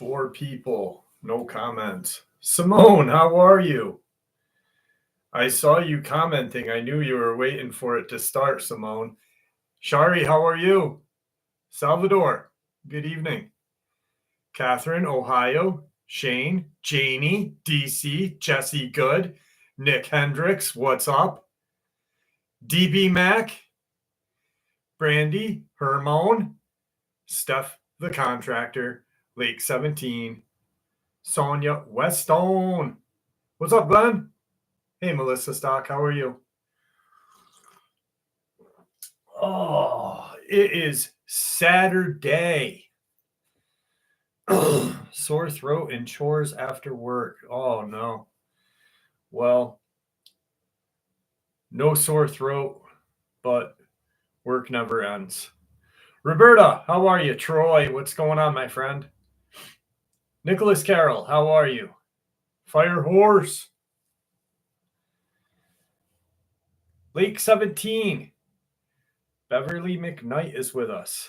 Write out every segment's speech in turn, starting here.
4 people, no comments. Simone, how are you? I saw you commenting. I knew you were waiting for it to start, Simone. Shari, how are you? Salvador, good evening. Catherine, Ohio. Shane, Janie, DC, Jesse, good. Nick Hendricks, what's up? DB Mac, Brandy, Hermone, Steph the Contractor, Lake 17, Sonia Westone. What's up, Glenn? Hey, Melissa Stock, how are you? Oh, it is Saturday. Sore throat and chores after work. Oh, no. Well, no sore throat, but work never ends. Roberta, how are you? Troy, what's going on, my friend? Nicholas Carroll, how are you? Fire Horse. Lake 17. Beverly McKnight is with us.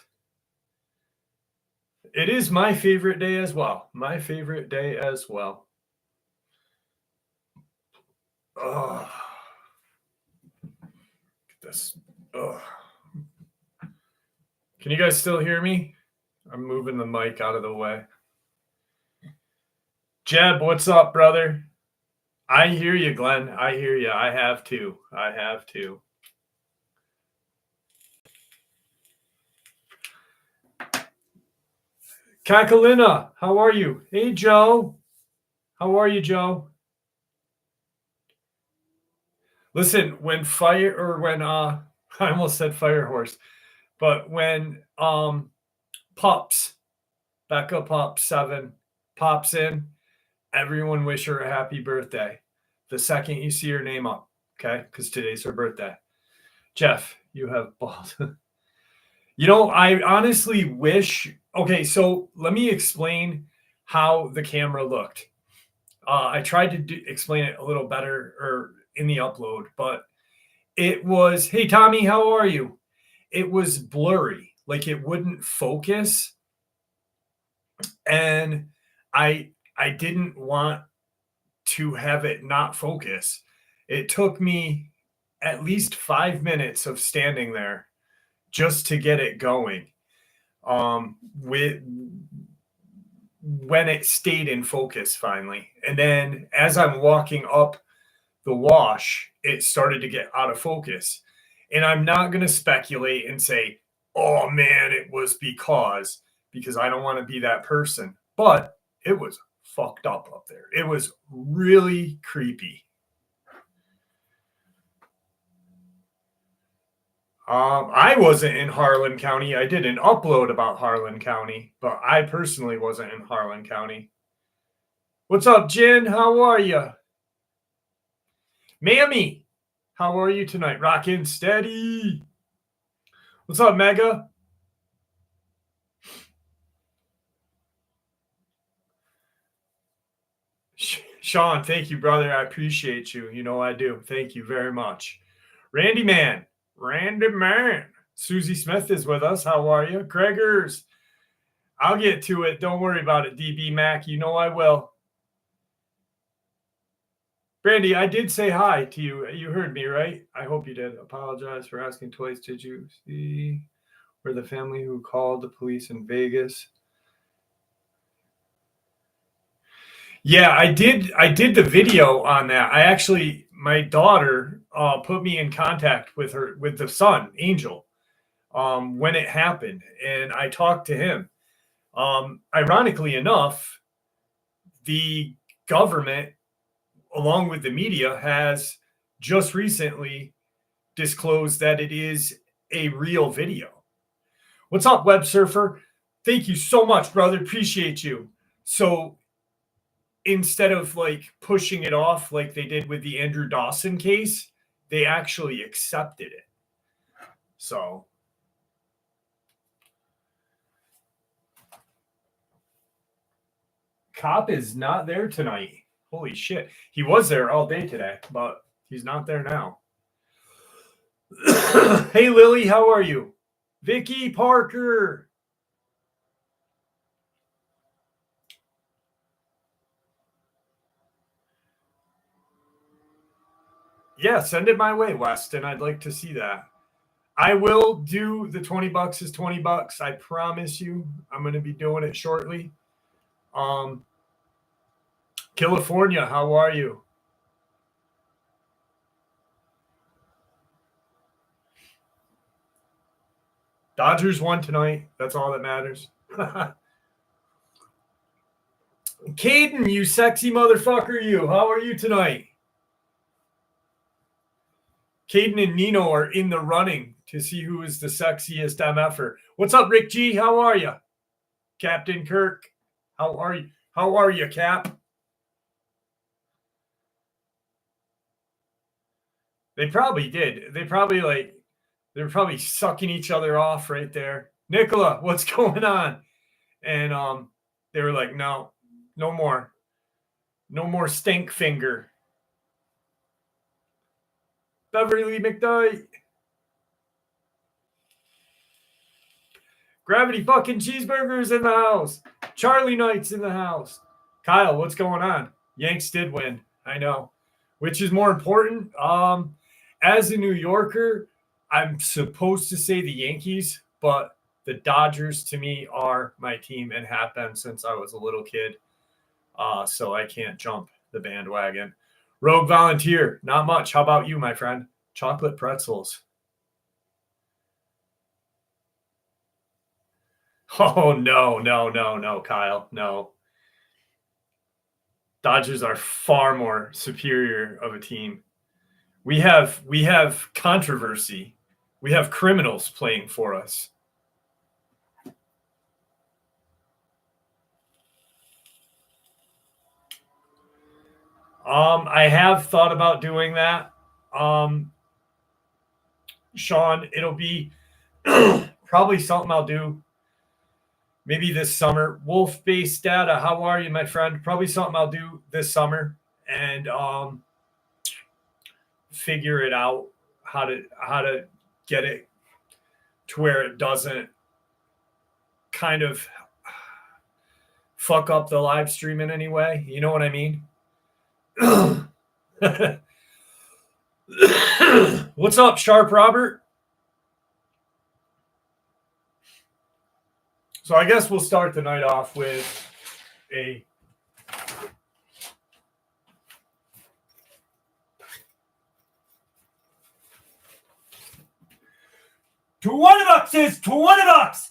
It is my favorite day as well. My favorite day as well. Oh, get this. Oh. Can you guys still hear me? I'm moving the mic out of the way. Jeb, what's up, brother? I hear you, Glenn. I hear you. I have to. Kakalina, how are you? Hey, Joe. How are you, Joe? Listen, when I almost said Fire Horse, but when Pups, Becca Pups 7 pops in, everyone wish her a happy birthday the second you see her name up, okay? Because today's her birthday. Jeff, you have balls. I honestly wish. Okay, so let me explain how the camera looked. I tried to explain it a little better or in the upload, but it was, hey, Tommy, how are you? It was blurry, like it wouldn't focus. And I didn't want to have it not focus. It took me at least 5 minutes of standing there just to get it going. When it stayed in focus finally. And then as I'm walking up the wash, it started to get out of focus. And I'm not going to speculate and say, oh man, it was because I don't want to be that person. But it was fucked up there. It was really creepy. I wasn't in Harlan County. I did an upload about Harlan County, but I personally wasn't in Harlan County. What's up, Jen? How are you? Mammy, how are you tonight? Rockin' steady. What's up, Mega? Sean, thank you, brother. I appreciate you. You know I do. Thank you very much. Randy Man. Susie Smith is with us. How are you? Gregors. I'll get to it. Don't worry about it, DB Mac. You know I will. Brandy, I did say hi to you. You heard me, right? I hope you did. Apologize for asking twice. Did you see where the family who called the police in Vegas? Yeah, I did the video on that. My daughter put me in contact with the son, Angel, when it happened, and I talked to him. Ironically enough, the government, along with the media, has just recently disclosed that it is a real video. What's up, Web Surfer? Thank you so much, brother. Appreciate you. So instead of like pushing it off like they did with the Andrew Dawson case, they actually accepted it. So Cop is not there tonight. Holy shit. He was there all day today, but he's not there now. Hey, Lily, how are you? Vicky Parker. Yeah, send it my way, Weston. I'd like to see that. I will do the $20 is $20. I promise you. I'm going to be doing it shortly. California, how are you? Dodgers won tonight. That's all that matters. Caden, you sexy motherfucker, you. How are you tonight? Caden and Nino are in the running to see who is the sexiest MFer. What's up, Rick G? How are you? Captain Kirk, how are you? How are you, Cap? They probably did. They're probably sucking each other off right there. Nicola, what's going on? And they were like, no more. No more stink finger. Beverly McDuy. Gravity fucking cheeseburgers in the house. Charlie Knight's in the house. Kyle, what's going on? Yanks did win. I know. Which is more important? As a New Yorker, I'm supposed to say the Yankees, but the Dodgers to me are my team and have been since I was a little kid. So I can't jump the bandwagon. Rogue Volunteer, not much. How about you, my friend? Chocolate pretzels. Oh, no, Kyle. No. Dodgers are far more superior of a team. We have controversy. We have criminals playing for us. I have thought about doing that. Sean, it'll be probably something I'll do maybe this summer. Wolf-based data, how are you, my friend? Probably something I'll do this summer and figure it out how to get it to where it doesn't kind of fuck up the live stream in any way. You know what I mean? What's up, Sharp Robert? So I guess we'll start the night off with a $20 is $20.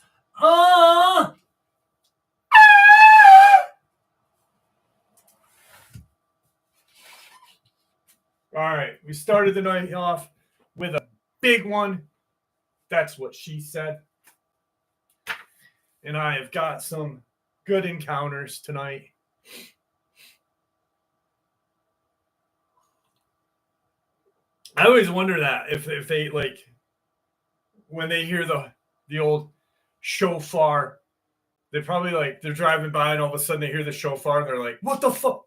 All right, we started the night off with a big one. That's what she said. And I have got some good encounters tonight. I always wonder that if they like when they hear the old shofar, they probably like they're driving by and all of a sudden they hear the shofar and they're like, "What the fuck?"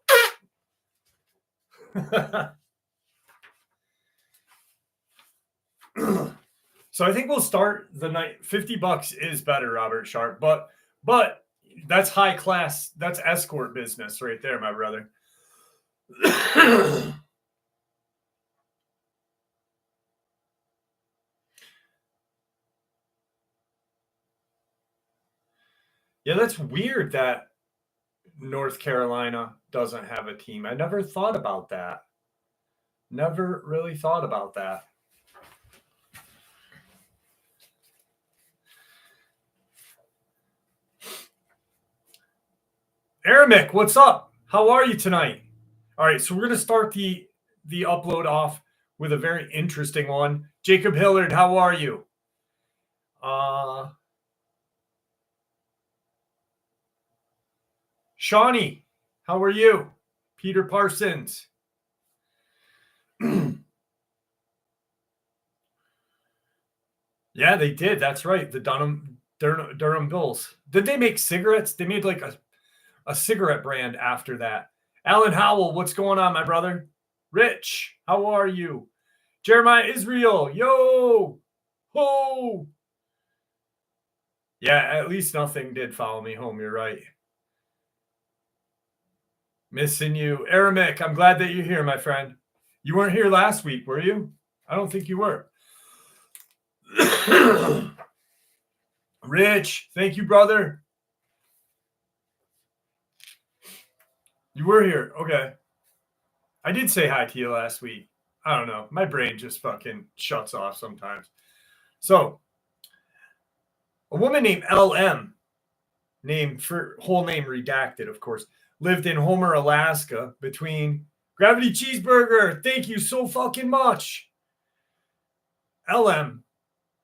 So I think we'll start the night. $50 is better, Robert Sharp, but that's high class. That's escort business right there, my brother. Yeah, that's weird that North Carolina doesn't have a team. I never thought about that. Never really thought about that. Aramic, what's up? How are you tonight? All right, so we're going to start the upload off with a very interesting one. Jacob Hillard, how are you? Shawnee, how are you? Peter Parsons. Yeah, they did. That's right. The Durham Bulls. Did they make cigarettes? They made like a cigarette brand after that. Alan Howell, what's going on, my brother? Rich, how are you? Jeremiah Israel, yo, ho. Yeah, at least nothing did follow me home. You're right. Missing you. Aramic, I'm glad that you're here, my friend. You weren't here last week, were you? I don't think you were. Rich, thank you, brother. You were here. Okay. I did say hi to you last week. I don't know. My brain just fucking shuts off sometimes. So, a woman named LM, whole name redacted, of course, lived in Homer, Alaska between Gravity Cheeseburger. Thank you so fucking much. LM,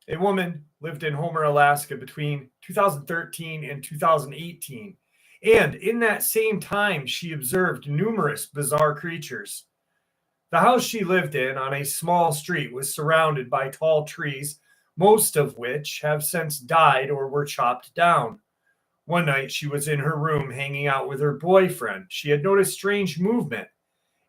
a woman, lived in Homer, Alaska between 2013 and 2018. And in that same time, she observed numerous bizarre creatures. The house she lived in on a small street was surrounded by tall trees, most of which have since died or were chopped down. One night, she was in her room hanging out with her boyfriend. She had noticed strange movement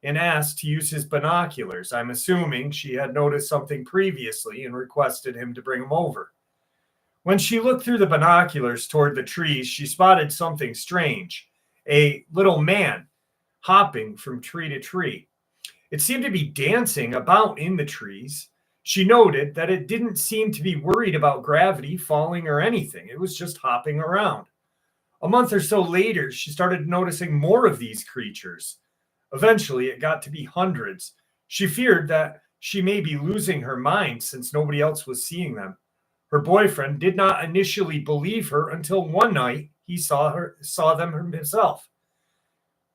and asked to use his binoculars. I'm assuming she had noticed something previously and requested him to bring them over. When she looked through the binoculars toward the trees, she spotted something strange, a little man hopping from tree to tree. It seemed to be dancing about in the trees. She noted that it didn't seem to be worried about gravity, falling, or anything. It was just hopping around. A month or so later, she started noticing more of these creatures. Eventually, it got to be hundreds. She feared that she may be losing her mind since nobody else was seeing them. Her boyfriend did not initially believe her until one night he saw them himself.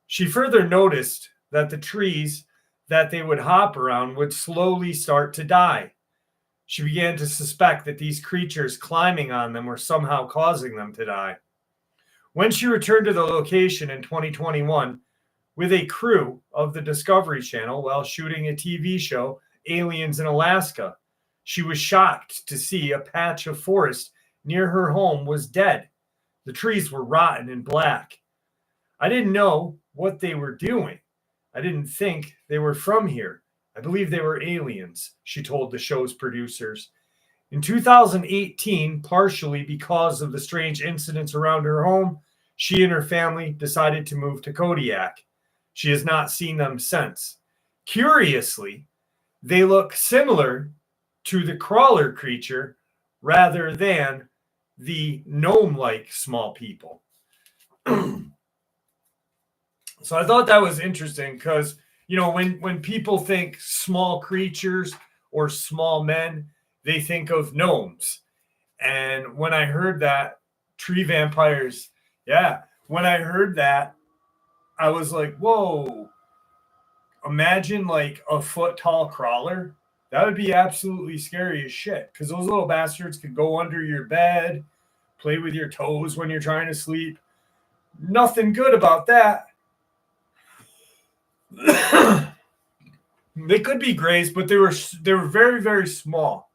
She further noticed that the trees that they would hop around would slowly start to die. She began to suspect that these creatures climbing on them were somehow causing them to die. When she returned to the location in 2021 with a crew of the Discovery Channel while shooting a TV show, Aliens in Alaska, she was shocked to see a patch of forest near her home was dead. The trees were rotten and black. I didn't know what they were doing. I didn't think they were from here. I believe they were aliens, she told the show's producers. In 2018, partially because of the strange incidents around her home, she and her family decided to move to Kodiak. She has not seen them since. Curiously, they look similar to the crawler creature rather than the gnome-like small people. So I thought that was interesting because, when people think small creatures or small men, they think of gnomes. And when I heard that, tree vampires, when I heard that, I was like, whoa, imagine like a foot tall crawler. That would be absolutely scary as shit because those little bastards could go under your bed, play with your toes when you're trying to sleep. Nothing good about that. They could be grays, but they were very, very small.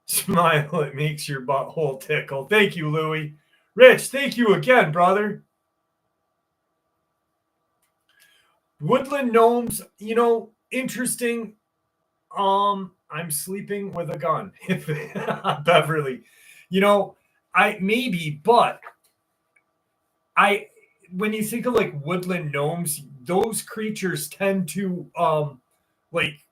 Smile, it makes your butthole tickle. Thank you, Louie. Rich, thank you again, brother. Woodland gnomes, interesting. I'm sleeping with a gun. Beverly. When you think of like woodland gnomes, those creatures tend to like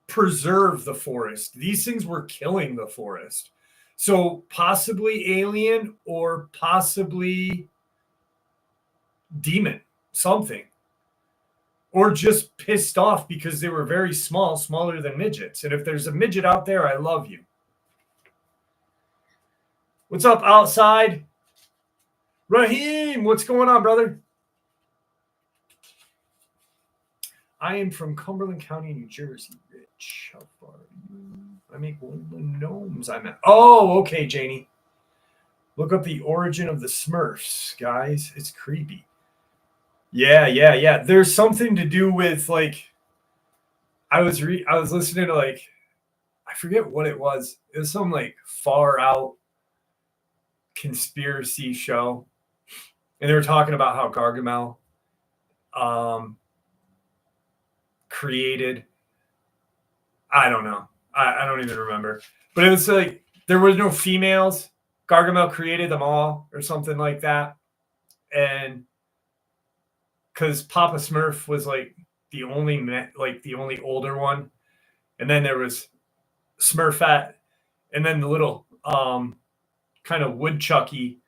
preserve the forest. These things were killing the forest. So possibly alien or possibly demon, something. Or just pissed off because they were very small, smaller than midgets. And if there's a midget out there, I love you. What's up outside? Raheem, what's going on, brother? I am from Cumberland County, New Jersey. Rich, how far are you? I make woodland gnomes. I'm at. Oh, okay, Janie. Look up the origin of the Smurfs, guys. It's creepy. Yeah. There's something to do with like. I was listening to like, I forget what it was. It was some like far out conspiracy show, and they were talking about how Gargamel created. I don't know. I don't even remember. But it was like there was no females. Gargamel created them all or something like that. And because Papa Smurf was like the only older one, and then there was Smurfette, and then the little kind of woodchucky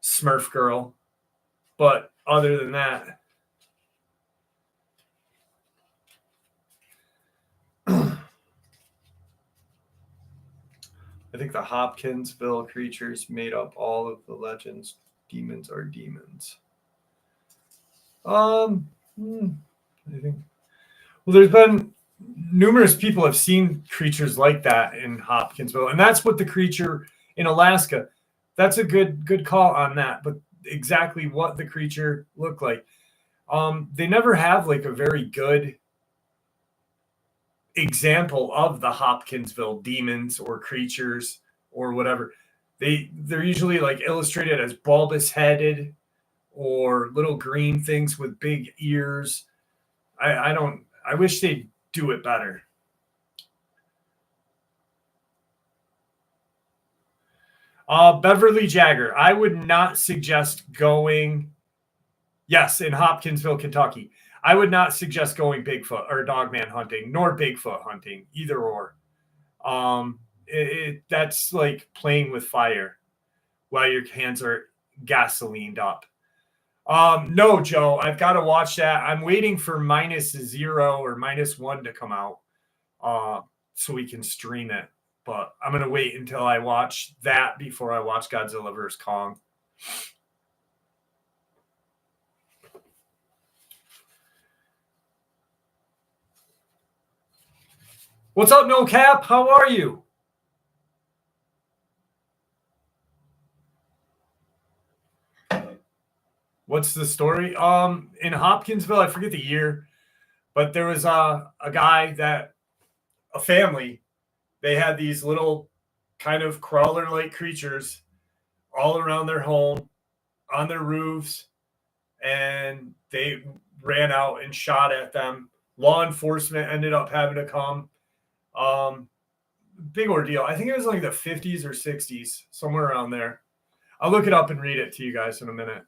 Smurf girl. But other than that, I think the Hopkinsville creatures made up all of the legends. Demons are demons. I think. Well, there's been numerous people have seen creatures like that in Hopkinsville, and that's what the creature in Alaska. That's a good call on that. But exactly what the creature looked like, they never have like a very good example of the Hopkinsville demons or creatures or whatever. They're usually like illustrated as bulbous headed or little green things with big ears. I wish they'd do it better. Beverly Jagger, I would not suggest going. Yes, in Hopkinsville, Kentucky. I would not suggest going Bigfoot or Dogman hunting, nor Bigfoot hunting, either or. That's like playing with fire while your hands are gasolined up. No, Joe, I've got to watch that. I'm waiting for -0 or -1 to come out, so we can stream it. But I'm gonna wait until I watch that before I watch Godzilla vs. Kong. What's up, No Cap? How are you? What's the story? In Hopkinsville, I forget the year, but there was a guy a family, they had these little kind of crawler-like creatures all around their home, on their roofs, and they ran out and shot at them. Law enforcement ended up having to come. Big ordeal. I think it was like the 50s or 60s, somewhere around there. I'll look it up and read it to you guys in a minute.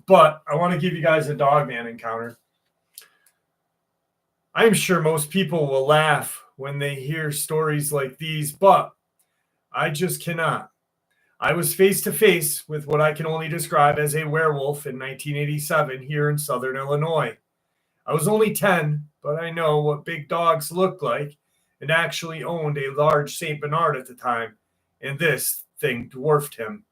But I want to give you guys a Dogman encounter. I'm sure most people will laugh when they hear stories like these, but I just cannot. I was face to face with what I can only describe as a werewolf in 1987 here in Southern Illinois. I was only 10, but I know what big dogs look like and actually owned a large St. Bernard at the time, and this thing dwarfed him.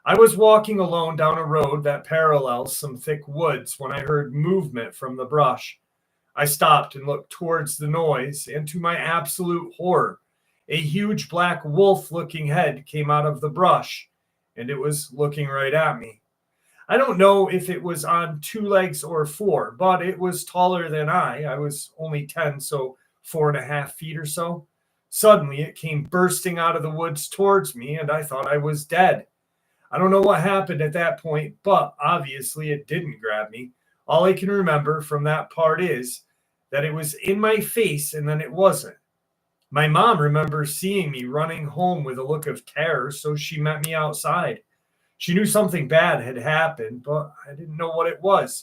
I was walking alone down a road that parallels some thick woods when I heard movement from the brush. I stopped and looked towards the noise, and to my absolute horror, a huge black wolf-looking head came out of the brush, and it was looking right at me. I don't know if it was on 2 legs or 4, but it was taller than I. I was only 10, so 4.5 feet or so. Suddenly, it came bursting out of the woods towards me, and I thought I was dead. I don't know what happened at that point, but obviously it didn't grab me. All I can remember from that part is that it was in my face and then it wasn't. My mom remembers seeing me running home with a look of terror, so she met me outside. She knew something bad had happened, but I didn't know what it was.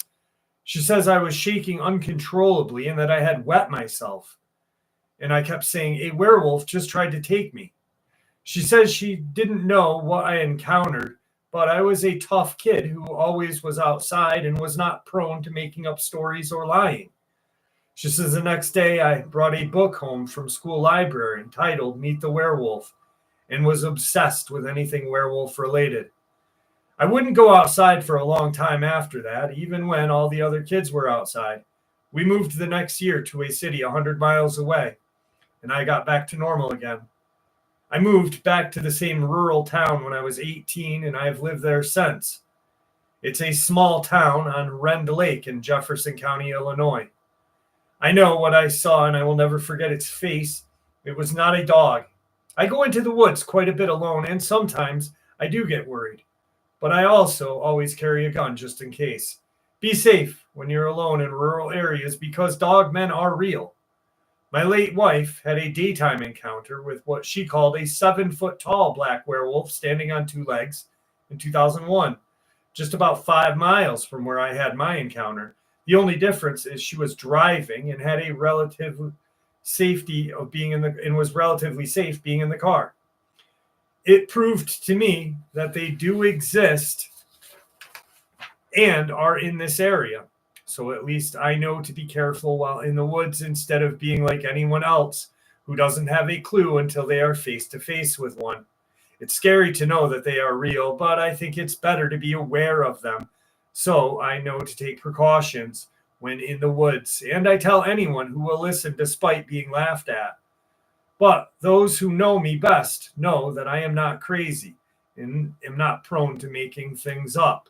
She says I was shaking uncontrollably and that I had wet myself. And I kept saying, a werewolf just tried to take me. She says she didn't know what I encountered, but I was a tough kid who always was outside and was not prone to making up stories or lying. She says the next day I brought a book home from school library entitled Meet the Werewolf and was obsessed with anything werewolf related. I wouldn't go outside for a long time after that, even when all the other kids were outside. We moved the next year to a city 100 miles away, and I got back to normal again. I moved back to the same rural town when I was 18, and I have lived there since. It's a small town on Rend Lake in Jefferson County, Illinois. I know what I saw, and I will never forget its face. It was not a dog. I go into the woods quite a bit alone, and sometimes I do get worried. But I also always carry a gun just in case. Be safe when you're alone in rural areas because dogmen are real. My late wife had a daytime encounter with what she called a 7-foot tall black werewolf standing on 2 legs in 2001. just about 5 miles from where I had my encounter. The only difference is she was driving and had a relative safety of being in the and was relatively safe being in the car. It proved to me that they do exist and are in this area. So at least I know to be careful while in the woods instead of being like anyone else who doesn't have a clue until they are face to face with one. It's scary to know that they are real, but I think it's better to be aware of them. So I know to take precautions when in the woods, and I tell anyone who will listen despite being laughed at. But those who know me best know that I am not crazy and am not prone to making things up.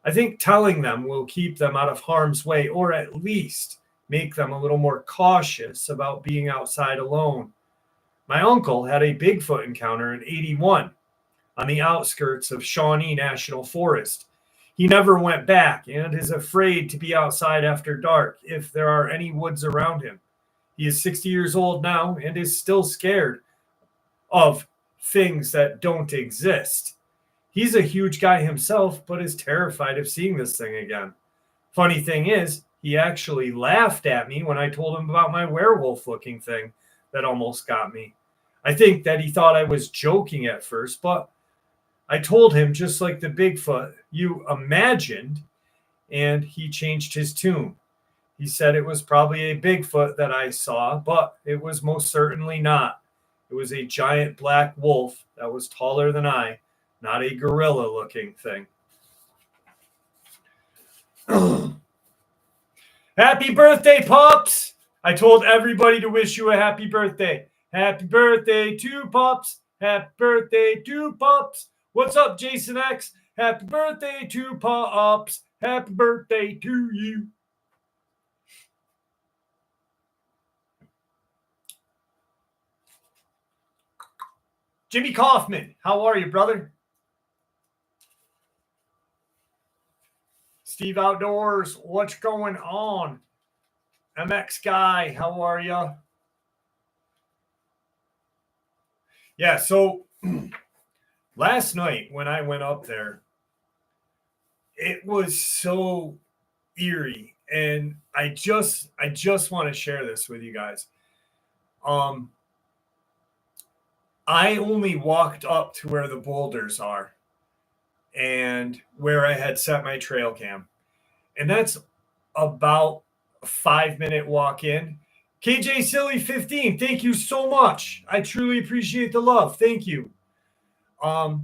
I think telling them will keep them out of harm's way, or at least make them a little more cautious about being outside alone. My uncle had a Bigfoot encounter in '81 on the outskirts of Shawnee National Forest. He never went back and is afraid to be outside after dark if there are any woods around him. He is 60 years old now and is still scared of things that don't exist. He's a huge guy himself, but is terrified of seeing this thing again. Funny thing is, he actually laughed at me when I told him about my werewolf looking thing that almost got me. I think that he thought I was joking at first, but I told him just like the Bigfoot you imagined, and he changed his tune. He said it was probably a Bigfoot that I saw, but it was most certainly not. It was a giant black wolf that was taller than I, not a gorilla looking thing. Happy birthday, Pops! I told everybody to wish you a happy birthday. Happy birthday to Pops. Happy birthday to Pops. What's up, Jason X? Happy birthday to Pops. Happy birthday to you. Jimmy Kaufman, how are you, brother? Steve Outdoors, what's going on? MX Guy, how are you? Yeah, so last night when I went up there, it was so eerie, and I just want to share this with you guys. I only walked up to where the boulders are and where I had set my trail cam. And that's about a 5-minute walk in. KJ Silly 15, thank you so much. I truly appreciate the love. Thank you. I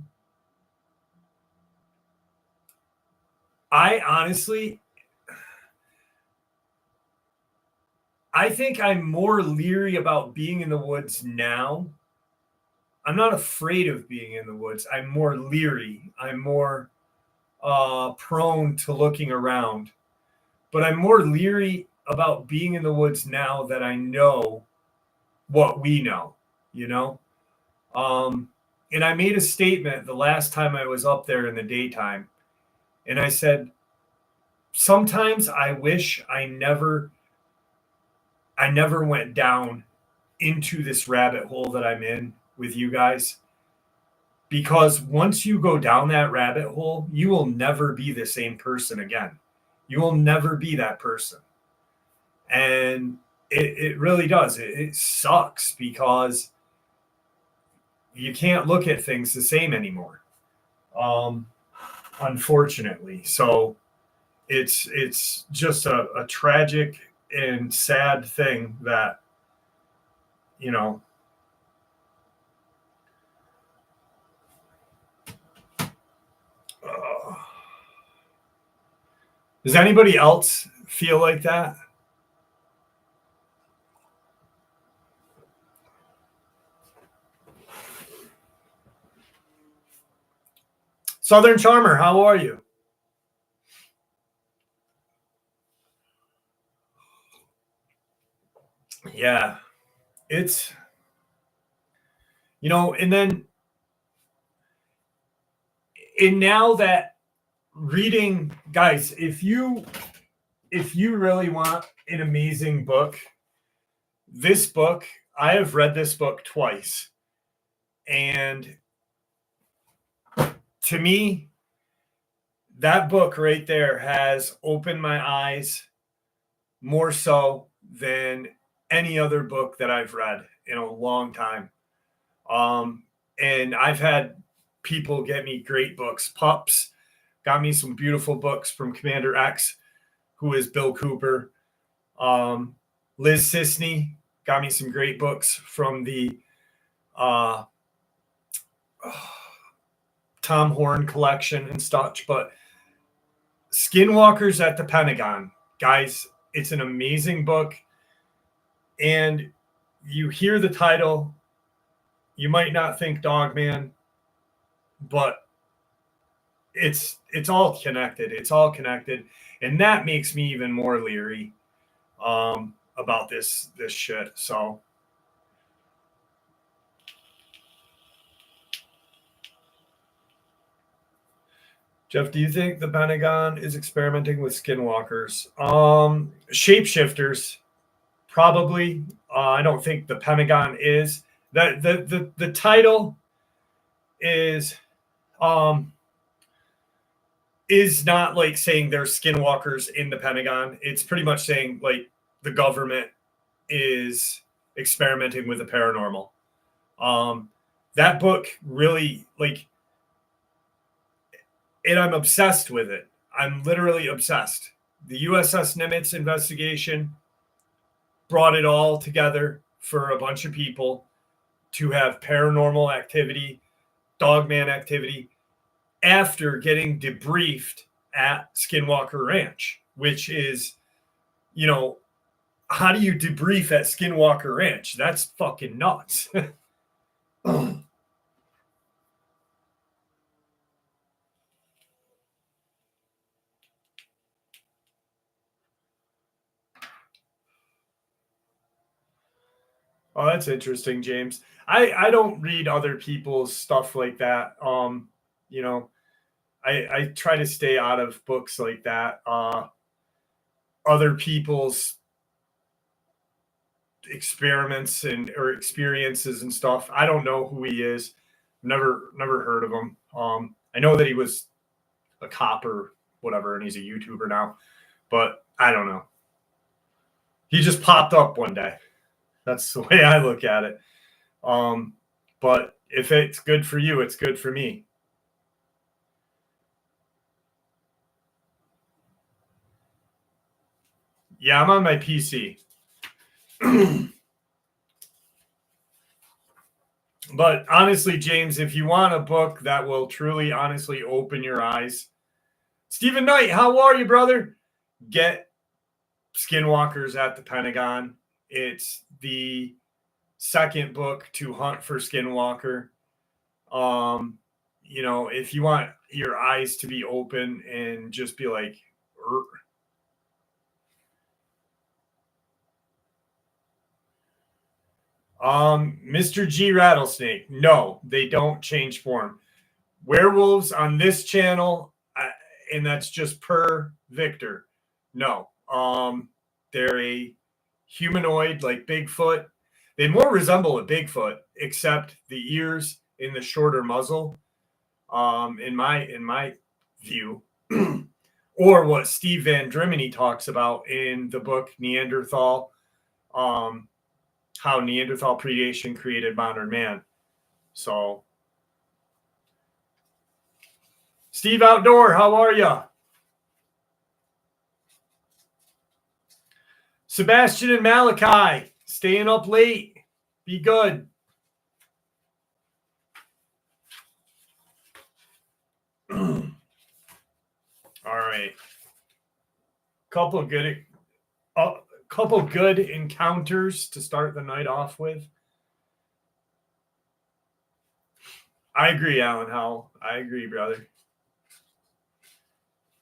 honestly, I think I'm more leery about being in the woods now. I'm not afraid of being in the woods. I'm more leery. I'm more prone to looking around. But I'm more leery about being in the woods now that I know what we know, you know? And I made a statement the last time I was up there in the daytime. And I said, sometimes I wish I never went down into this rabbit hole that I'm in with you guys. Because once you go down that rabbit hole, you will never be the same person again. You will never be that person. And it really does. It sucks because you can't look at things the same anymore. Unfortunately. So it's just a tragic and sad thing that, you know, does anybody else feel like that? Southern Charmer, how are you? Yeah, it's, you know, and now that reading, guys, if you really want an amazing book, this book, I have read this book twice. And to me, that book right there has opened my eyes more so than any other book that I've read in a long time. And I've had people get me great books. Pups got me some beautiful books from Commander X, who is Bill Cooper. Liz Sisney got me some great books from the uh, Tom Horn collection and such. But Skinwalkers at the Pentagon, guys, it's an amazing book. And you hear the title, you might not think Dogman, but it's all connected. It's all connected, and that makes me even more leery about this shit. So, Jeff, do you think the Pentagon is experimenting with skinwalkers? Shapeshifters, probably. I don't think the Pentagon is. The title is not like saying there's skinwalkers in the Pentagon. It's pretty much saying like the government is experimenting with the paranormal. That book really and I'm obsessed with it. I'm literally obsessed. The USS Nimitz investigation brought it all together for a bunch of people to have paranormal activity, Dogman activity, after getting debriefed at Skinwalker Ranch, which is, how do you debrief at Skinwalker Ranch? That's fucking nuts. Oh, that's interesting, James. I don't read other people's stuff like that. I try to stay out of books like that. Other people's experiments or experiences and stuff. I don't know who he is. Never heard of him. I know that he was a cop or whatever, and he's a YouTuber now, but I don't know. He just popped up one day. That's the way I look at it. But if it's good for you, it's good for me. Yeah, I'm on my PC. But honestly, James, if you want a book that will truly, honestly open your eyes, Stephen Knight, how are you, brother? Get Skinwalkers at the Pentagon. It's the second book to hunt for Skinwalker. If you want your eyes to be open and just be like, Mr. G Rattlesnake. No, they don't change form. Werewolves on this channel, and that's just per Victor. No, they're a humanoid like Bigfoot. They more resemble a Bigfoot, except the ears in the shorter muzzle. In my view, or what Steve Van Drimini talks about in the book Neanderthal. How Neanderthal predation created modern man. So, Steve Outdoor, how are you? Sebastian and Malachi, staying up late. Be good. All right. Couple good encounters to start the night off with. I agree, Alan Howell. I agree, brother.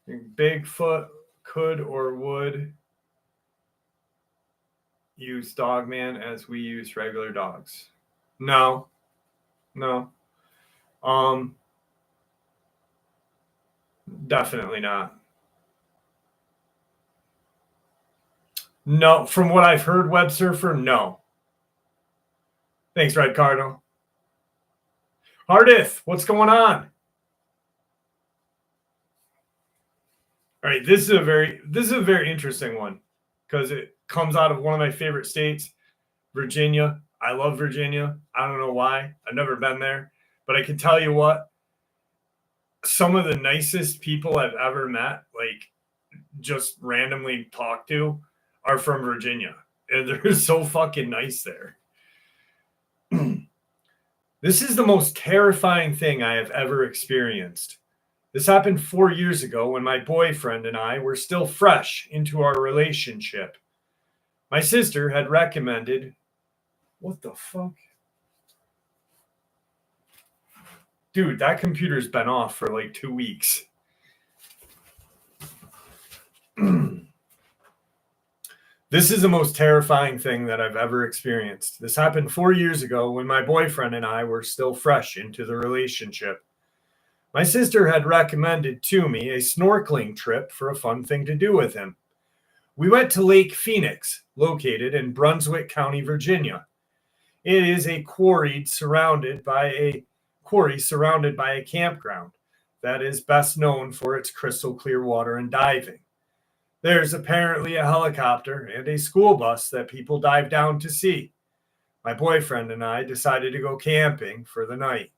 Bigfoot could or would use Dogman as we use regular dogs. No. Definitely not. No, from what I've heard, Web Surfer, no. Thanks, Red Cardinal. Hardith, what's going on? All right, this is a very interesting one because it comes out of one of my favorite states, Virginia. I love Virginia. I don't know why. I've never been there, but I can tell you what, some of the nicest people I've ever met, like just randomly talked to, are from Virginia. And they're so fucking nice there. This is the most terrifying thing I have ever experienced. This happened 4 years ago when my boyfriend and I were still fresh into our relationship. My sister had recommended. What the fuck? Dude, that computer's been off for like 2 weeks. This is the most terrifying thing that I've ever experienced. This happened 4 years ago when my boyfriend and I were still fresh into the relationship. My sister had recommended to me a snorkeling trip for a fun thing to do with him. We went to Lake Phoenix, located in Brunswick County, Virginia. It is a quarry surrounded by a campground that is best known for its crystal clear water and diving. There's apparently a helicopter and a school bus that people dive down to see. My boyfriend and I decided to go camping for the night.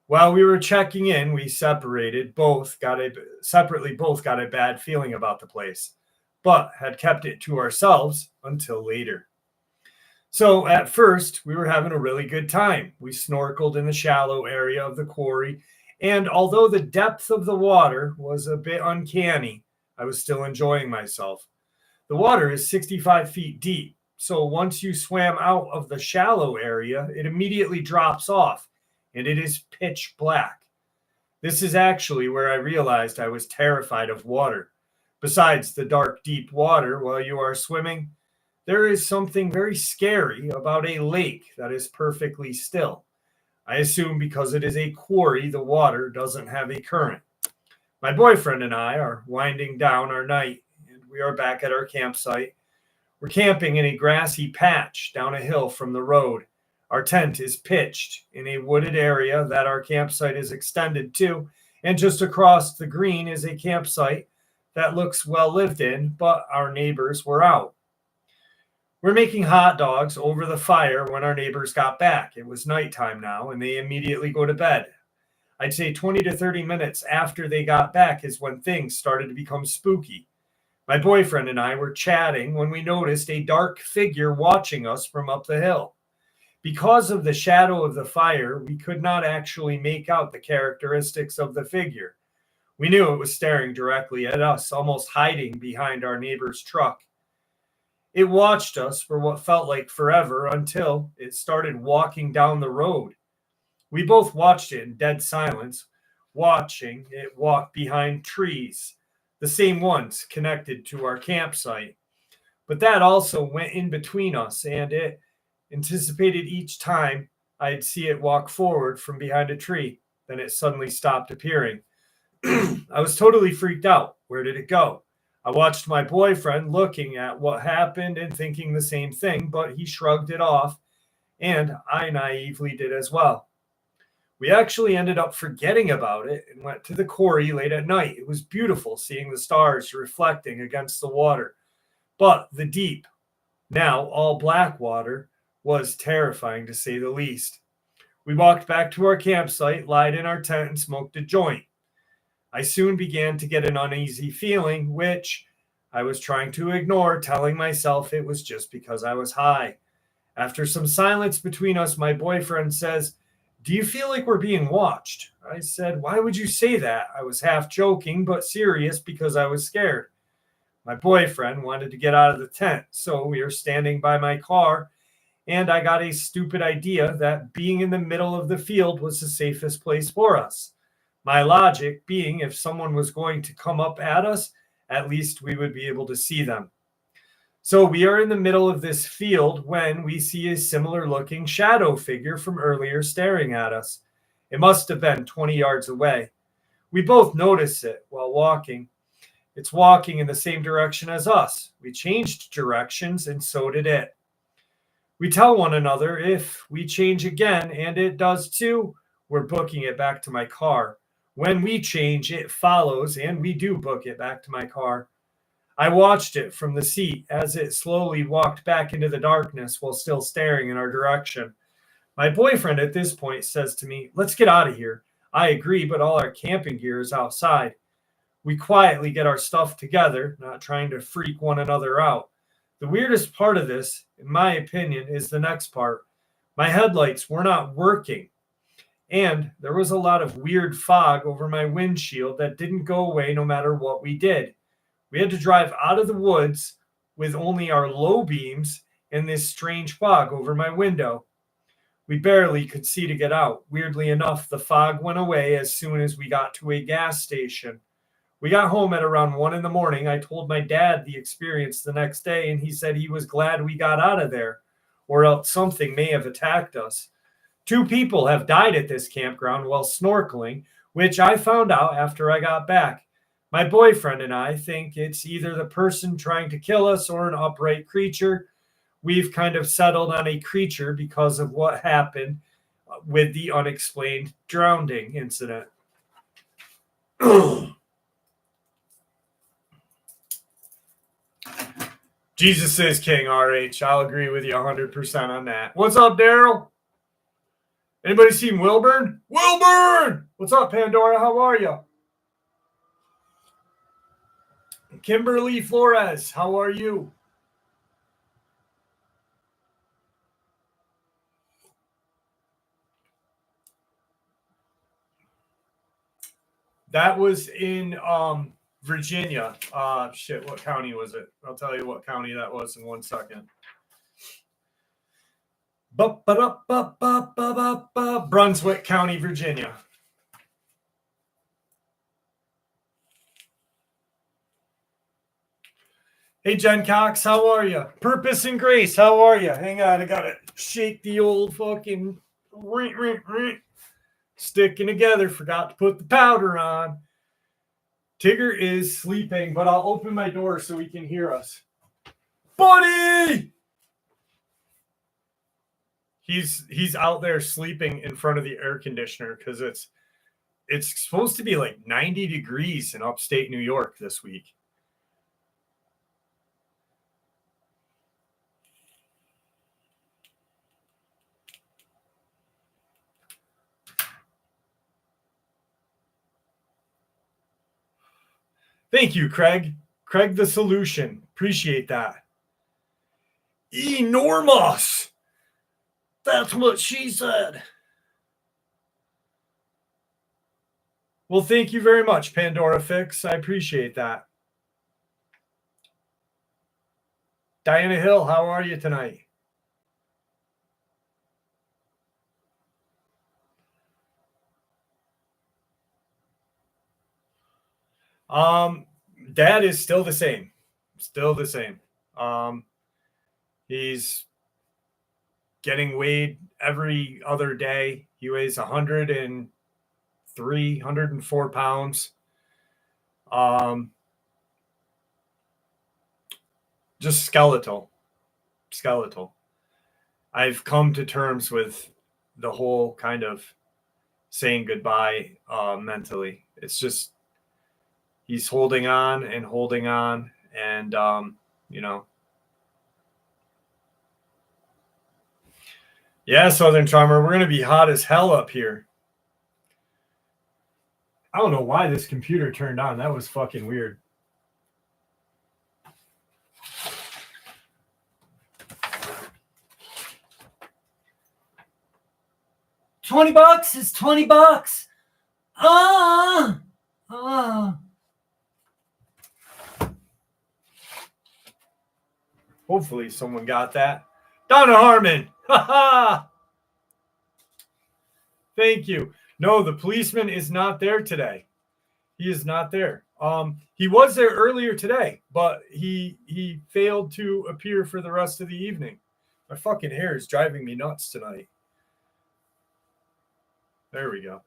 While we were checking in, we separately both got a bad feeling about the place, but had kept it to ourselves until later. So at first, we were having a really good time. We snorkeled in the shallow area of the quarry, and although the depth of the water was a bit uncanny, I was still enjoying myself. The water is 65 feet deep, so once you swam out of the shallow area, it immediately drops off, and it is pitch black. This is actually where I realized I was terrified of water. Besides the dark, deep water while you are swimming, there is something very scary about a lake that is perfectly still. I assume because it is a quarry, the water doesn't have a current. My boyfriend and I are winding down our night, and we are back at our campsite. We're camping in a grassy patch down a hill from the road. Our tent is pitched in a wooded area that our campsite is extended to, and just across the green is a campsite that looks well lived in, but our neighbors were out. We're making hot dogs over the fire when our neighbors got back. It was nighttime now, and they immediately go to bed. I'd say 20 to 30 minutes after they got back is when things started to become spooky. My boyfriend and I were chatting when we noticed a dark figure watching us from up the hill. Because of the shadow of the fire, we could not actually make out the characteristics of the figure. We knew it was staring directly at us, almost hiding behind our neighbor's truck. It watched us for what felt like forever until it started walking down the road. We both watched it in dead silence, watching it walk behind trees, the same ones connected to our campsite. But that also went in between us, and it anticipated each time I'd see it walk forward from behind a tree. Then it suddenly stopped appearing. I was totally freaked out. Where did it go? I watched my boyfriend looking at what happened and thinking the same thing, but he shrugged it off, and I naively did as well. We actually ended up forgetting about it and went to the quarry late at night. It was beautiful seeing the stars reflecting against the water. But the deep, now all black water, was terrifying to say the least. We walked back to our campsite, lied in our tent, and smoked a joint. I soon began to get an uneasy feeling, which I was trying to ignore, telling myself it was just because I was high. After some silence between us, my boyfriend says, "Do you feel like we're being watched?" I said, "Why would you say that?" I was half joking, but serious because I was scared. My boyfriend wanted to get out of the tent, so we are standing by my car, and I got a stupid idea that being in the middle of the field was the safest place for us. My logic being if someone was going to come up at us, at least we would be able to see them. So we are in the middle of this field when we see a similar looking shadow figure from earlier staring at us. It must have been 20 yards away. We both notice it while walking. It's walking in the same direction as us. We changed directions and so did it. We tell one another if we change again and it does too, we're booking it back to my car. When we change, it follows, and we do book it back to my car. I watched it from the seat as it slowly walked back into the darkness while still staring in our direction. My boyfriend at this point says to me, "Let's get out of here." I agree, but all our camping gear is outside. We quietly get our stuff together, not trying to freak one another out. The weirdest part of this, in my opinion, is the next part. My headlights were not working, and there was a lot of weird fog over my windshield that didn't go away no matter what we did. We had to drive out of the woods with only our low beams and this strange fog over my window. We barely could see to get out. Weirdly enough, the fog went away as soon as we got to a gas station. We got home at around 1 in the morning. I told my dad the experience the next day, and he said he was glad we got out of there, or else something may have attacked us. 2 people have died at this campground while snorkeling, which I found out after I got back. My boyfriend and I think it's either the person trying to kill us or an upright creature. We've kind of settled on a creature because of what happened with the unexplained drowning incident. Jesus is king, RH. I'll agree with you 100% on that. What's up, Daryl? Anybody seen Wilburn? Wilburn! What's up, Pandora? How are you? Kimberly Flores, how are you? That was in Virginia. What county was it? I'll tell you what county that was in 1 second. Brunswick County, Virginia. Hey, Jen Cox, how are you? Purpose and Grace, how are you? Hang on, I gotta shake the old fucking sticking together. Forgot to put the powder on. Tigger is sleeping, but I'll open my door so he can hear us. Buddy! He's out there sleeping in front of the air conditioner because it's supposed to be like 90 degrees in upstate New York this week. Thank you, Craig. Craig the Solution. Appreciate that. Enormous. That's what she said. Well, thank you very much, Pandora Fix. I appreciate that. Diana Hill, how are you tonight? Dad is still the same. Still the same. He's getting weighed every other day. He weighs 103, 104 pounds. Just skeletal. I've come to terms with the whole kind of saying goodbye mentally. It's just he's holding on, and yeah, Southern Charmer, we're going to be hot as hell up here. I don't know why this computer turned on. That was fucking weird. $20 is $20. Hopefully someone got that. Donna Harmon. Thank you. No, the policeman is not there today. He is not there. He was there earlier today, but he failed to appear for the rest of the evening. My fucking hair is driving me nuts tonight. There we go.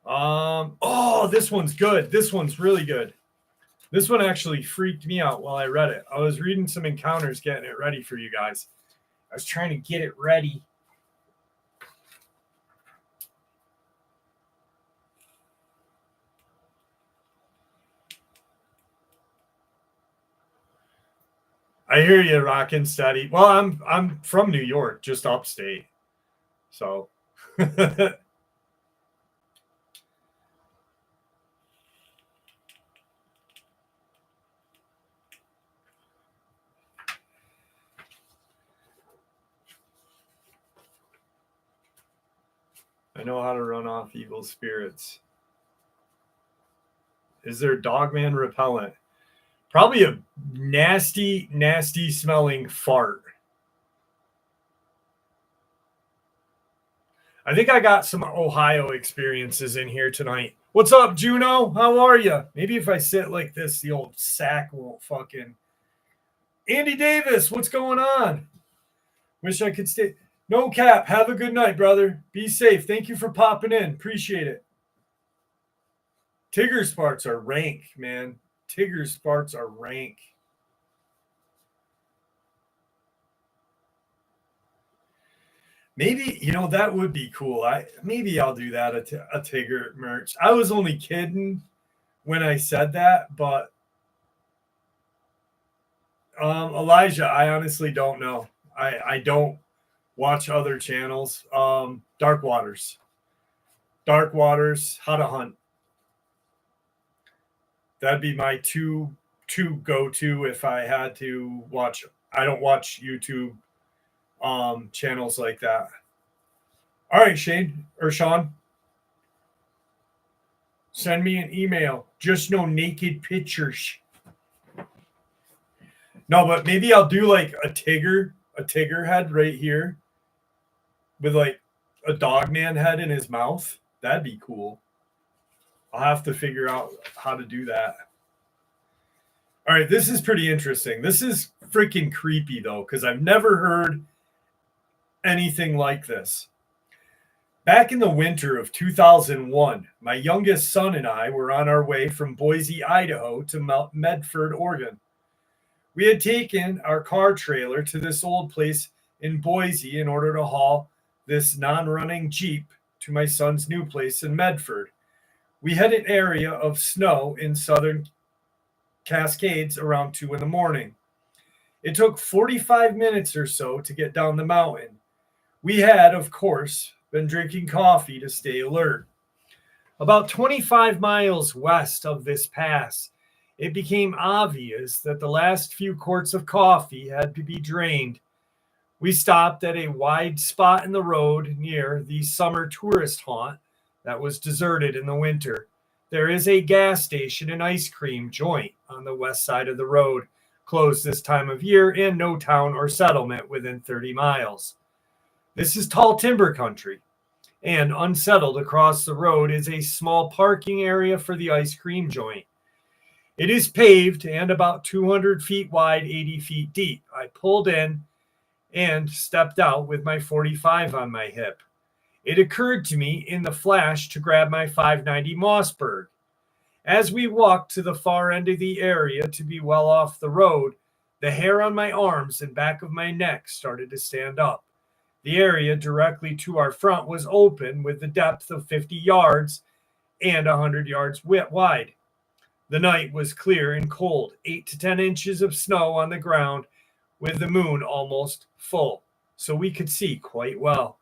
Oh, this one's good. This one's really good. This one actually freaked me out while I read it. I was reading some encounters, getting it ready for you guys. I was trying to get it ready. I hear you, rockin' steady. Well, I'm from New York, just upstate. So I know how to run off evil spirits. Is there Dogman repellent? Probably a nasty, nasty smelling fart. I think I got some Ohio experiences in here tonight. What's up, Juno? How are you? Maybe if I sit like this, the old sack won't fucking. Andy Davis, what's going on? Wish I could stay. No cap. Have a good night, brother. Be safe. Thank you for popping in. Appreciate it. Tigger's farts are rank, man. Tigger's farts are rank. Maybe, that would be cool. Maybe I'll do that, a Tigger merch. I was only kidding when I said that, but Elijah, I honestly don't know. I don't watch other channels. Dark Waters, How to Hunt. That'd be my two go-to if I had to watch. I don't watch YouTube channels like that. All right, Shane or Sean, send me an email. Just no naked pictures. No, but maybe I'll do like a Tigger head right here with like a Dogman head in his mouth. That'd be cool. I'll have to figure out how to do that. All right, this is pretty interesting. This is freaking creepy, though, because I've never heard anything like this. Back in the winter of 2001, my youngest son and I were on our way from Boise, Idaho to Medford, Oregon. We had taken our car trailer to this old place in Boise in order to haul this non-running Jeep to my son's new place in Medford. We had an area of snow in southern Cascades around 2 a.m. It took 45 minutes or so to get down the mountain. We had, of course, been drinking coffee to stay alert. About 25 miles west of this pass, it became obvious that the last few quarts of coffee had to be drained. We stopped at a wide spot in the road near the summer tourist haunt that was deserted in the winter. There is a gas station and ice cream joint on the west side of the road, closed this time of year, and no town or settlement within 30 miles. This is tall timber country, and unsettled across the road is a small parking area for the ice cream joint. It is paved and about 200 feet wide, 80 feet deep. I pulled in and stepped out with my 45 on my hip. It occurred to me in the flash to grab my 590 Mossberg. As we walked to the far end of the area to be well off the road, the hair on my arms and back of my neck started to stand up. The area directly to our front was open with the depth of 50 yards and 100 yards wide. The night was clear and cold, 8 to 10 inches of snow on the ground with the moon almost full, so we could see quite well.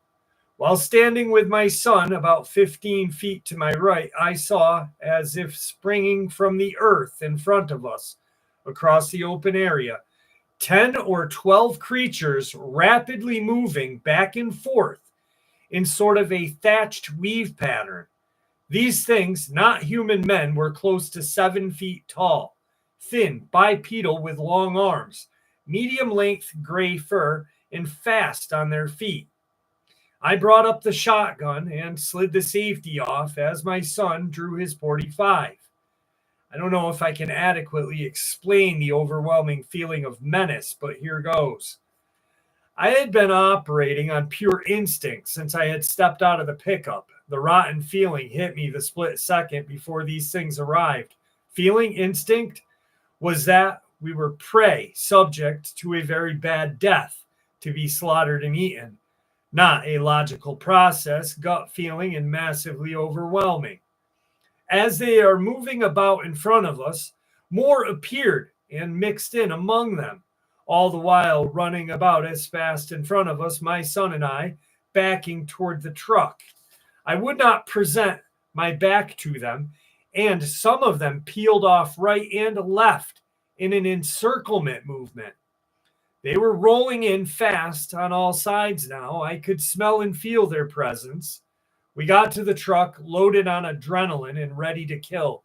While standing with my son about 15 feet to my right, I saw, as if springing from the earth in front of us across the open area, 10 or 12 creatures rapidly moving back and forth in sort of a thatched weave pattern. These things, not human men, were close to 7 feet tall, thin, bipedal with long arms, medium-length gray fur, and fast on their feet. I brought up the shotgun and slid the safety off as my son drew his 45. I don't know if I can adequately explain the overwhelming feeling of menace, but here goes. I had been operating on pure instinct since I had stepped out of the pickup. The rotten feeling hit me the split second before these things arrived. Feeling instinct was that we were prey, subject to a very bad death, to be slaughtered and eaten. Not a logical process, gut feeling, and massively overwhelming. As they are moving about in front of us, more appeared and mixed in among them. all the while running about as fast in front of us, my son and I, backing toward the truck. I would not present my back to them, and some of them peeled off right and left in an encirclement movement. They were rolling in fast on all sides now. I could smell and feel their presence. We got to the truck, loaded on adrenaline and ready to kill.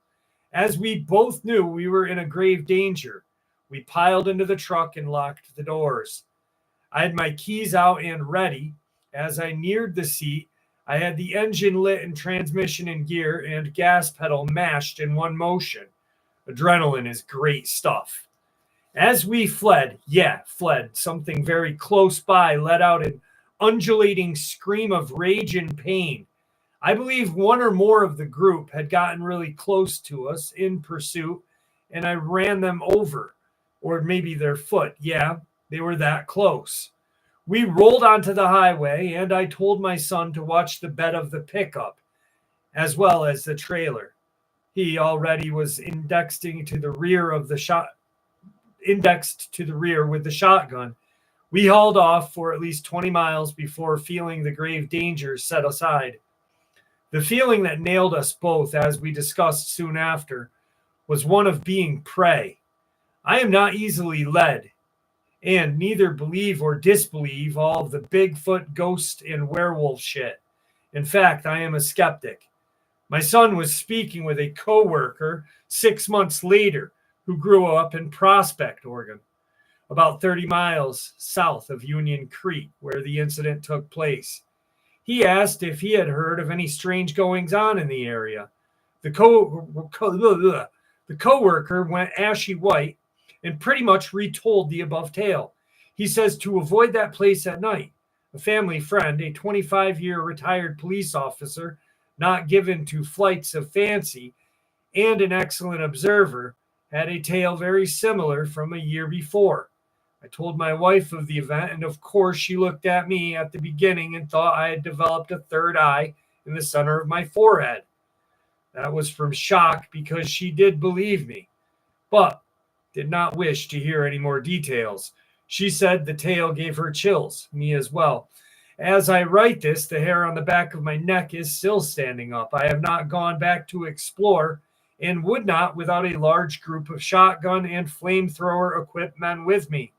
As we both knew we were in a grave danger, we piled into the truck and locked the doors. I had my keys out and ready. As I neared the seat, I had the engine lit and transmission in gear and gas pedal mashed in one motion. Adrenaline is great stuff. As we fled, something very close by let out an undulating scream of rage and pain. I believe one or more of the group had gotten really close to us in pursuit, and I ran them over, or maybe their foot. Yeah, they were that close. We rolled onto the highway, and I told my son to watch the bed of the pickup as well as the trailer. He already was indexed to the rear with the shotgun. We hauled off for at least 20 miles before feeling the grave danger set aside. The feeling that nailed us both, as we discussed soon after, was one of being prey. I am not easily led, and neither believe or disbelieve all of the Bigfoot, ghost, and werewolf shit. In fact, I am a skeptic. My son was speaking with a coworker 6 months later who grew up in Prospect, Oregon, about 30 miles south of Union Creek, where the incident took place. He asked if he had heard of any strange goings on in the area. The coworker went ashy white and pretty much retold the above tale. He says to avoid that place at night. A family friend, a 25-year retired police officer, not given to flights of fancy, and an excellent observer, had a tale very similar from a year before. I told my wife of the event, and of course she looked at me at the beginning and thought I had developed a third eye in the center of my forehead. That was from shock because she did believe me, but did not wish to hear any more details. She said the tale gave her chills, me as well. As I write this, the hair on the back of my neck is still standing up. I have not gone back to explore and would not without a large group of shotgun and flamethrower equipped men with me.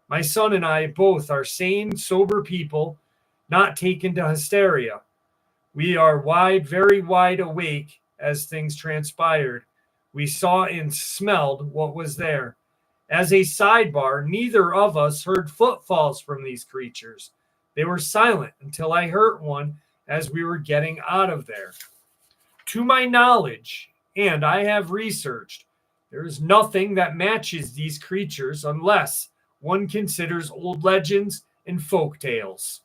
My son and I both are sane, sober people, not taken to hysteria. We are very wide awake as things transpired. We saw and smelled what was there. As a sidebar, neither of us heard footfalls from these creatures. They were silent until I heard one as we were getting out of there. To my knowledge, and I have researched, there is nothing that matches these creatures unless one considers old legends and folk tales.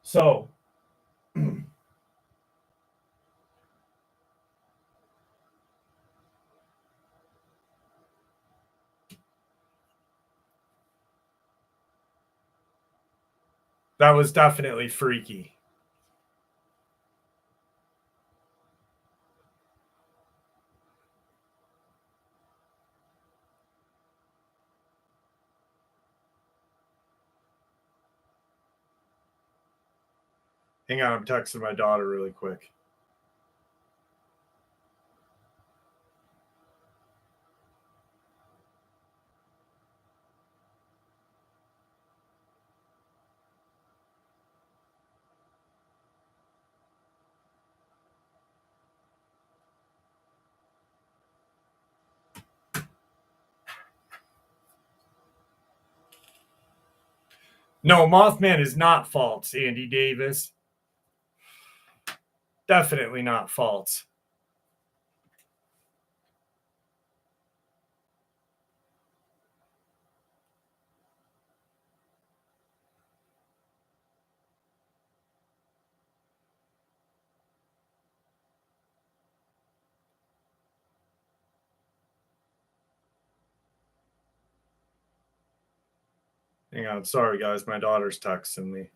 So, that was definitely freaky. Hang on, I'm texting my daughter really quick. No, Mothman is not false, Andy Davis. Definitely not false. Hang on. Sorry, guys. My daughter's texting me.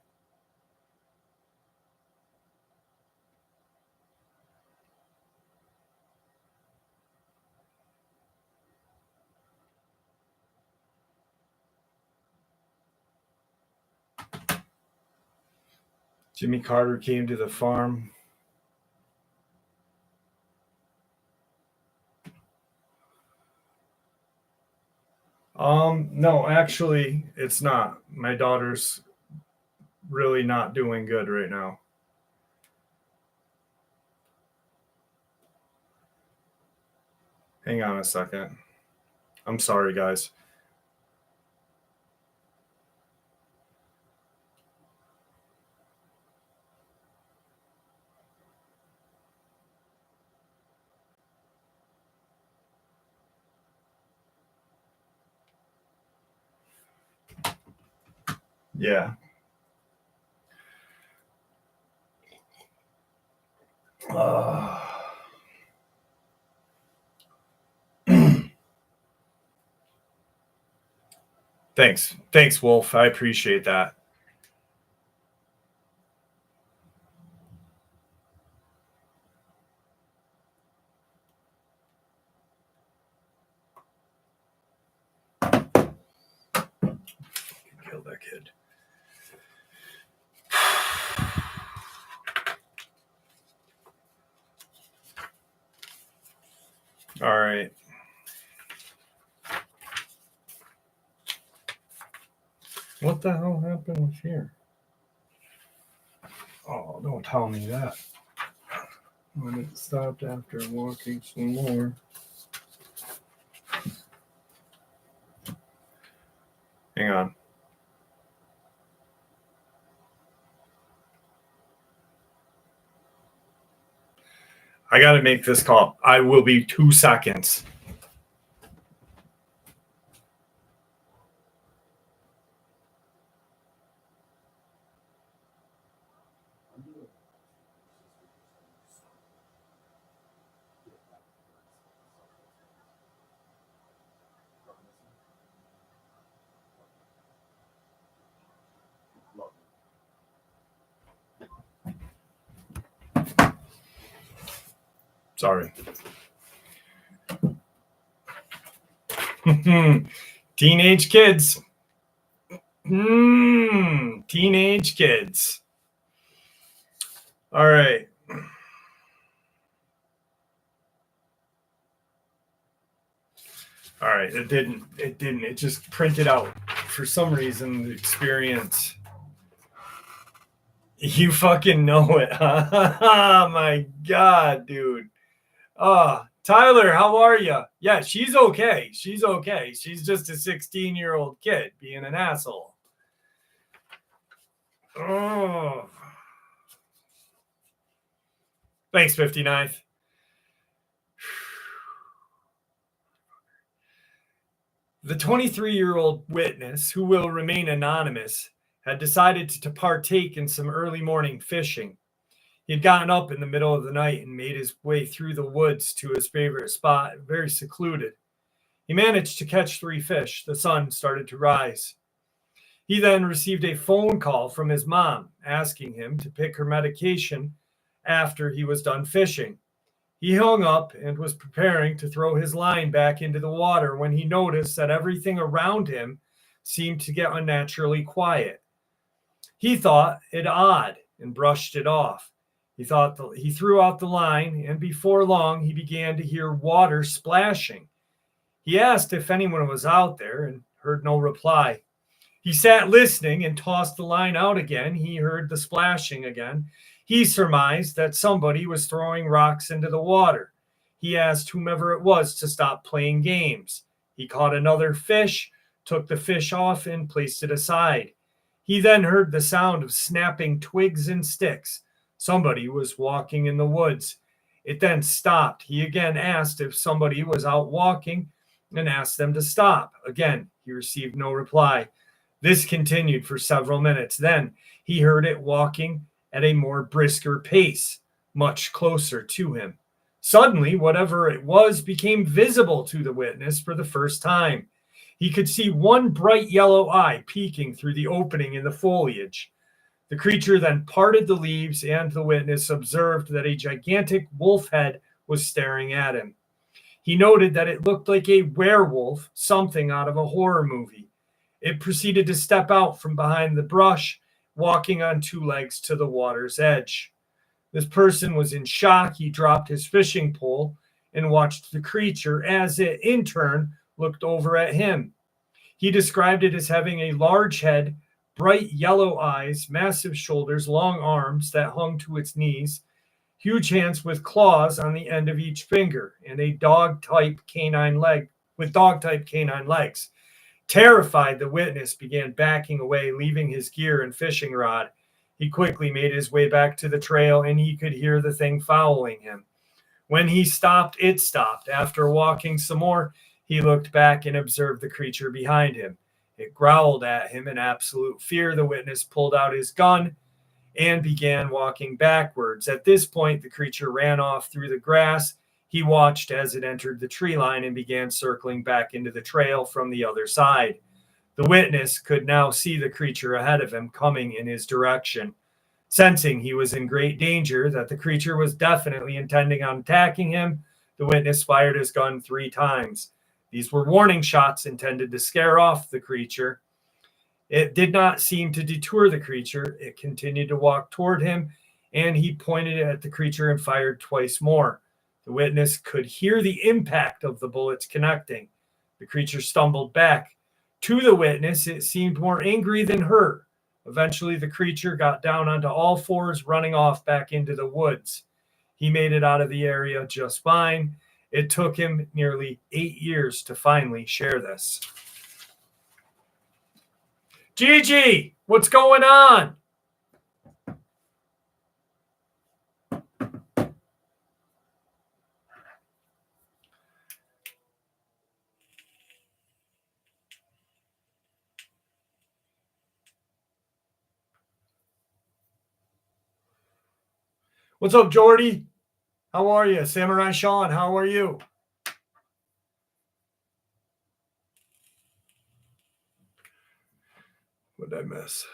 Jimmy Carter came to the farm. No, actually, it's not. My daughter's really not doing good right now. Hang on a second. I'm sorry, guys. Yeah. Thanks, Wolf. I appreciate that. Kill that kid. All right. What the hell happened with here? Oh, don't tell me that. When it stopped after walking some more. Hang on. I got to make this call. I will be 2 seconds. Sorry. Teenage kids. Teenage kids. All right. All right. It didn't. It just printed out. For some reason, the experience. You fucking know it, huh? Oh my God, dude. Tyler, how are you? Yeah, she's okay. She's okay. She's just a 16-year-old kid being an asshole. Oh. Thanks, 59th. The 23-year-old witness, who will remain anonymous, had decided to partake in some early morning fishing. He had gotten up in the middle of the night and made his way through the woods to his favorite spot, very secluded. He managed to catch 3 fish. The sun started to rise. He then received a phone call from his mom asking him to pick her medication after he was done fishing. He hung up and was preparing to throw his line back into the water when he noticed that everything around him seemed to get unnaturally quiet. He thought it odd and brushed it off. He threw out the line, and before long he began to hear water splashing. He asked if anyone was out there and heard no reply. He sat listening and tossed the line out again. He heard the splashing again. He surmised that somebody was throwing rocks into the water. He asked whomever it was to stop playing games. He caught another fish, took the fish off, and placed it aside. He then heard the sound of snapping twigs and sticks. Somebody was walking in the woods. It then stopped. He again asked if somebody was out walking and asked them to stop. Again, he received no reply. This continued for several minutes. Then he heard it walking at a more brisker pace, much closer to him. Suddenly, whatever it was became visible to the witness for the first time. He could see one bright yellow eye peeking through the opening in the foliage. The creature then parted the leaves, and the witness observed that a gigantic wolf head was staring at him. He noted that it looked like a werewolf, something out of a horror movie. It proceeded to step out from behind the brush walking on two legs to the water's edge. This person was in shock. He dropped his fishing pole and watched the creature as it, in turn, looked over at him. He described it as having a large head, bright yellow eyes, massive shoulders, long arms that hung to its knees, huge hands with claws on the end of each finger, and a dog-type canine legs. Terrified, the witness began backing away, leaving his gear and fishing rod. He quickly made his way back to the trail, and he could hear the thing following him. When he stopped, it stopped. After walking some more, he looked back and observed the creature behind him. It growled at him in absolute fear. The witness pulled out his gun and began walking backwards. At this point, the creature ran off through the grass. He watched as it entered the tree line and began circling back into the trail from the other side. The witness could now see the creature ahead of him coming in his direction. Sensing he was in great danger, that the creature was definitely intending on attacking him, the witness fired his gun 3 times. These were warning shots intended to scare off the creature. It did not seem to deter the creature. It continued to walk toward him, and he pointed it at the creature and fired twice more. The witness could hear the impact of the bullets connecting. The creature stumbled back. To the witness, it seemed more angry than hurt. Eventually, the creature got down onto all fours, running off back into the woods. He made it out of the area just fine. It took him nearly 8 years to finally share this. Gigi, what's going on? What's up, Jordy? How are you? Samurai Sean, how are you? What did I miss?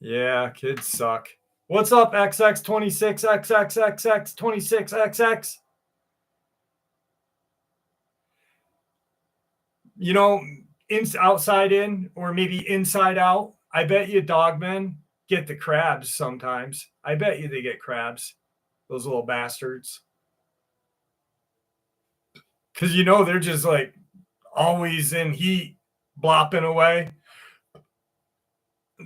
Yeah, kids suck. What's up, XX26XXXX26XX? You know, outside in, or maybe inside out. I bet you dogmen get the crabs sometimes. I bet you they get crabs, those little bastards. Because they're just like always in heat, blopping away.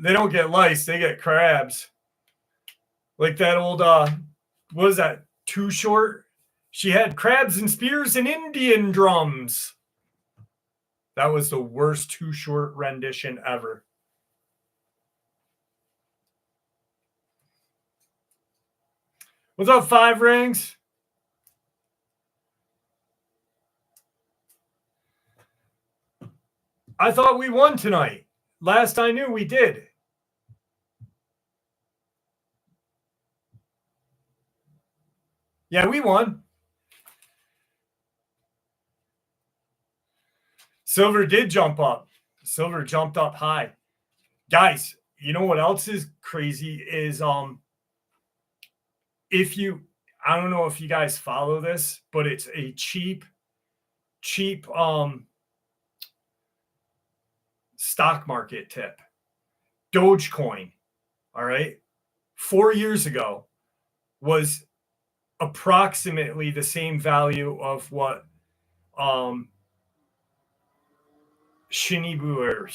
They don't get lice, they get crabs. Like that old, what is that, Too Short? She had crabs and spears and Indian drums. That was the worst Too Short rendition ever. What's up, Five Rings? I thought we won tonight. Last I knew, we did. Yeah, we won. Silver did jump up. Silver jumped up high. Guys, you know what else is crazy is if you, I don't know if you guys follow this, but it's a cheap stock market tip. Dogecoin, all right, 4 years ago was approximately the same value of what Shinibu or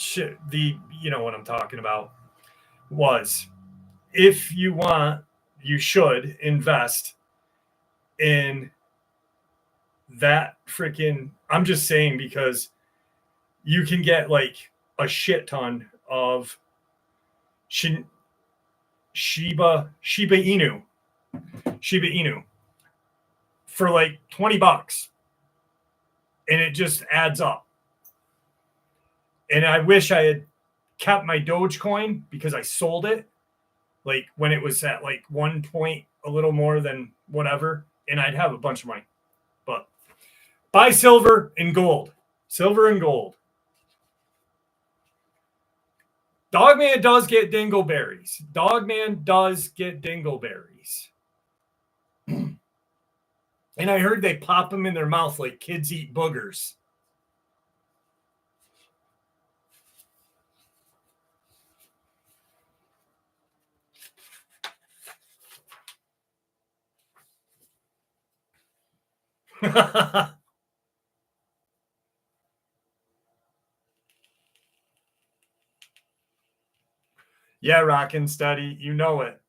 you know what I'm talking about was. If you want, you should invest in that freaking, I'm just saying, because you can get like a shit ton of Shiba Inu for like $20, and it just adds up. And I wish I had kept my Dogecoin, because I sold it like when it was at like 1 point, a little more than whatever, and I'd have a bunch of money. But buy silver and gold. Silver and gold. Dogman does get dingleberries. Dogman does get dingleberries. And I heard they pop them in their mouth like kids eat boogers. Yeah, rockin' steady. You know it.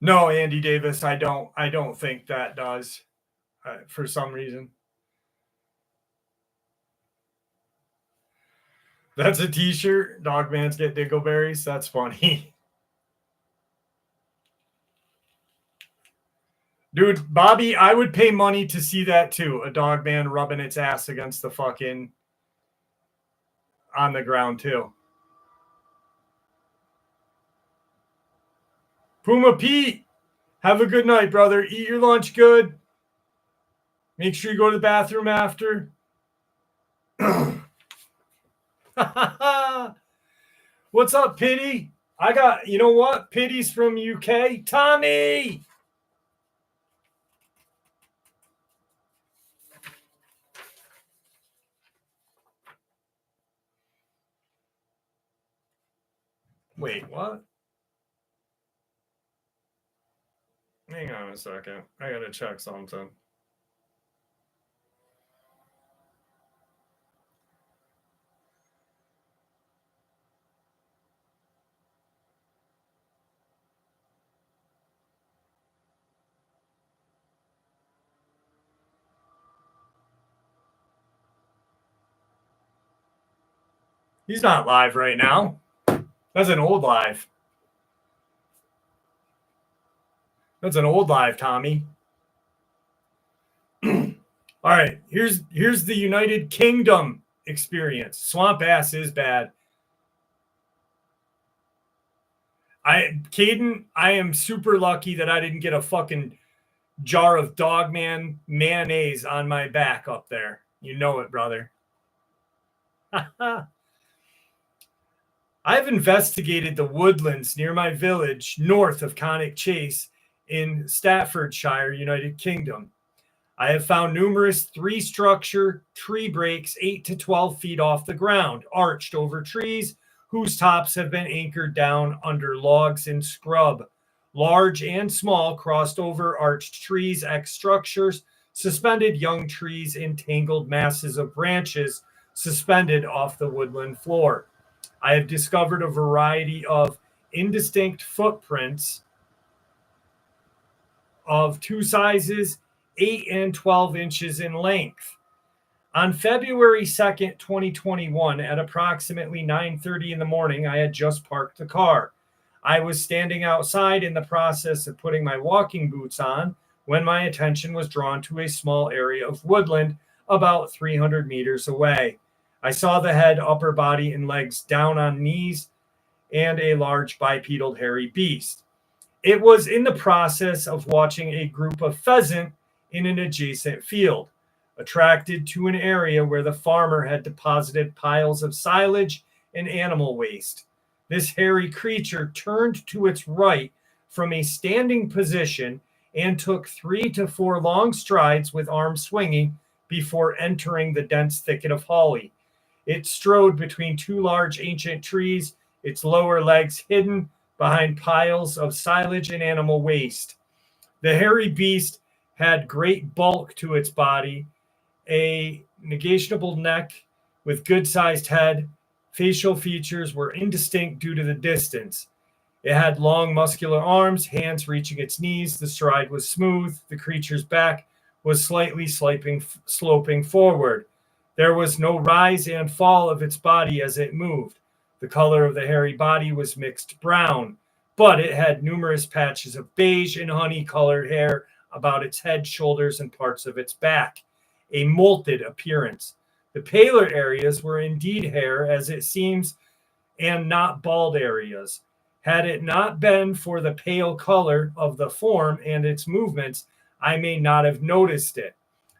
No, Andy Davis, I don't think that does for some reason. That's a t-shirt. Dogmans get dingleberries. That's funny. Dude, Bobby, I would pay money to see that too. A dog man rubbing its ass against the fucking on the ground too. Puma Pete, have a good night, brother. Eat your lunch good. Make sure you go to the bathroom after. What's up, Pity? I got, you know what? Pity's from UK. Tommy! Wait, what? Hang on a second. I gotta check something. He's not live right now. That's an old live. That's an old live, Tommy. All right, here's the United Kingdom experience. Swamp ass is bad. Caden, I am super lucky that I didn't get a fucking jar of Dogman mayonnaise on my back up there. You know it, brother. I've investigated the woodlands near my village north of Connick Chase in Staffordshire, United Kingdom. I have found numerous three-structure tree breaks 8 to 12 feet off the ground, arched over trees whose tops have been anchored down under logs and scrub. Large and small crossed over arched trees, X structures, suspended young trees in tangled masses of branches suspended off the woodland floor. I have discovered a variety of indistinct footprints of two sizes, 8 and 12 inches in length. On February 2nd, 2021, at approximately 9:30 in the morning, I had just parked the car. I was standing outside in the process of putting my walking boots on when my attention was drawn to a small area of woodland about 300 meters away. I saw the head, upper body, and legs down on knees and a large bipedal hairy beast. It was in the process of watching a group of pheasant in an adjacent field, attracted to an area where the farmer had deposited piles of silage and animal waste. This hairy creature turned to its right from a standing position and took 3 to 4 long strides with arms swinging before entering the dense thicket of holly. It strode between two large ancient trees, its lower legs hidden behind piles of silage and animal waste. The hairy beast had great bulk to its body, a negationable neck with good-sized head. Facial features were indistinct due to the distance. It had long, muscular arms, hands reaching its knees. The stride was smooth. The creature's back was slightly sloping forward. There was no rise and fall of its body as it moved. The color of the hairy body was mixed brown, but it had numerous patches of beige and honey-colored hair about its head, shoulders, and parts of its back. A molted appearance. The paler areas were indeed hair, as it seems, and not bald areas. Had it not been for the pale color of the form and its movements, I may not have noticed it.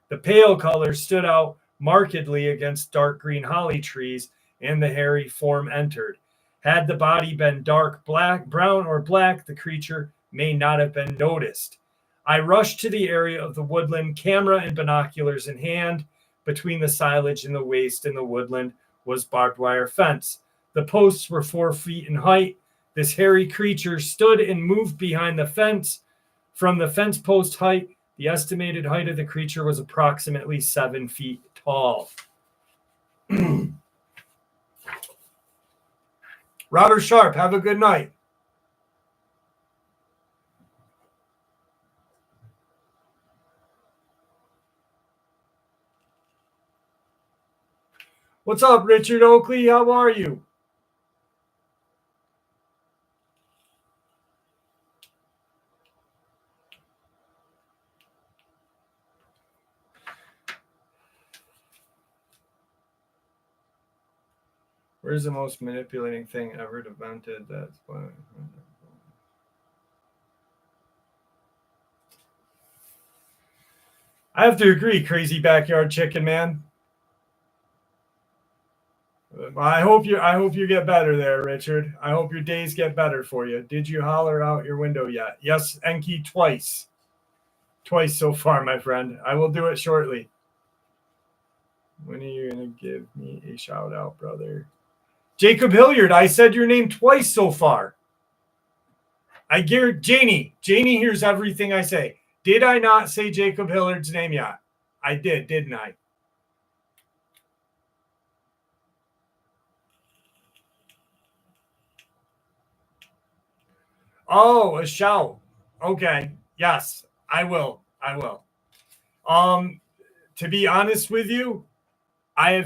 The pale color stood out markedly against dark green holly trees, and the hairy form entered. Had the body been dark black, brown, or black, the creature may not have been noticed. I rushed to the area of the woodland, camera and binoculars in hand. Between the silage and the waste in the woodland was barbed wire fence. The posts were 4 feet in height. This hairy creature stood and moved behind the fence. From the fence post height, the estimated height of the creature was approximately 7 feet tall. Robert Sharp, have a good night. What's up, Richard Oakley? How are you? Where's the most manipulating thing ever invented? That's why. I have to agree, crazy backyard chicken man. I hope you get better there, Richard. I hope your days get better for you. Did you holler out your window yet? Yes, Enki, twice. Twice so far, my friend. I will do it shortly. When are you going to give me a shout out, brother? Jacob Hilliard, I said your name twice so far. I guarantee Janie hears everything I say. Did I not say Jacob Hilliard's name yet? I did, didn't I? Oh, a shout. Okay. Yes, I will. To be honest with you, I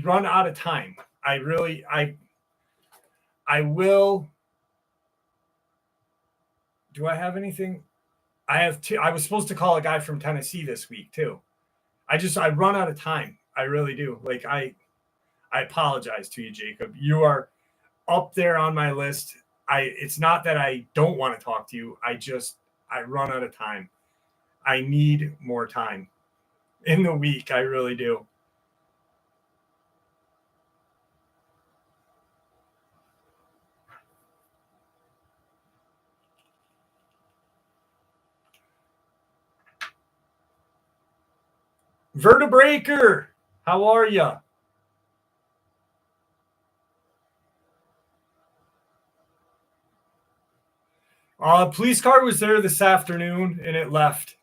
run out of time. I will. Do I have anything? I have two. I was supposed to call a guy from Tennessee this week too. I run out of time. I really do. Like I apologize to you, Jacob. You are up there on my list. It's not that I don't want to talk to you. I run out of time. I need more time in the week. I really do. Vertebreaker, how are you? Police car was there this afternoon and it left.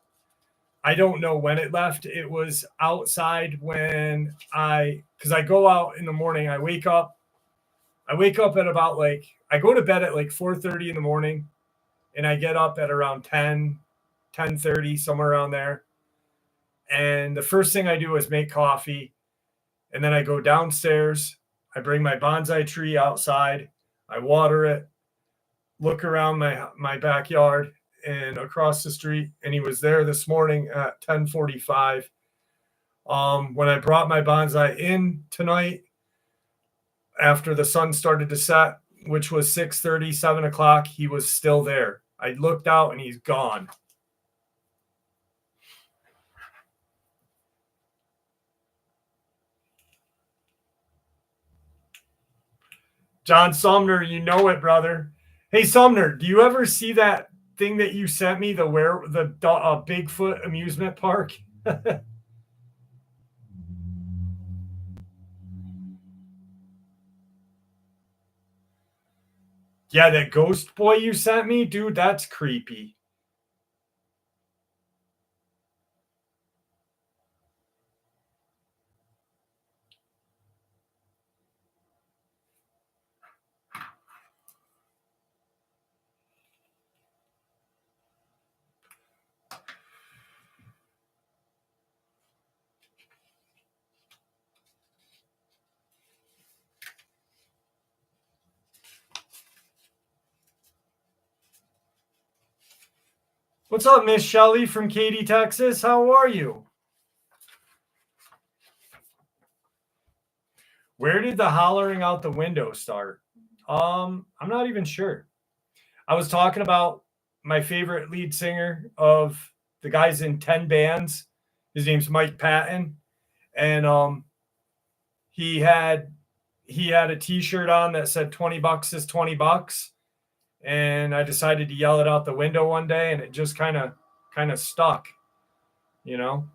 I don't know when it left. It was outside when because I go out in the morning. I wake up at about I go to bed at 4:30 in the morning and I get up at around 10:30, somewhere around there. And the first thing I do is make coffee. And then I go downstairs. I bring my bonsai tree outside. I water it, look around my backyard and across the street. And he was there this morning at 10:45. When I brought my bonsai in tonight, after the sun started to set, which was 6:30, 7 o'clock, he was still there. I looked out and he's gone. John Sumner, you know it, brother. Hey, Sumner, do you ever see that thing that you sent me, the Bigfoot amusement park? Yeah, that ghost boy you sent me, dude, that's creepy. What's up, Miss Shelley from Katy, Texas? How are you? Where did the hollering out the window start? I'm not even sure. I was talking about my favorite lead singer of the guys in 10 bands. His name's Mike Patton. And he had a t-shirt on that said 20 bucks is 20 bucks. And I decided to yell it out the window one day and it just kind of stuck, you know.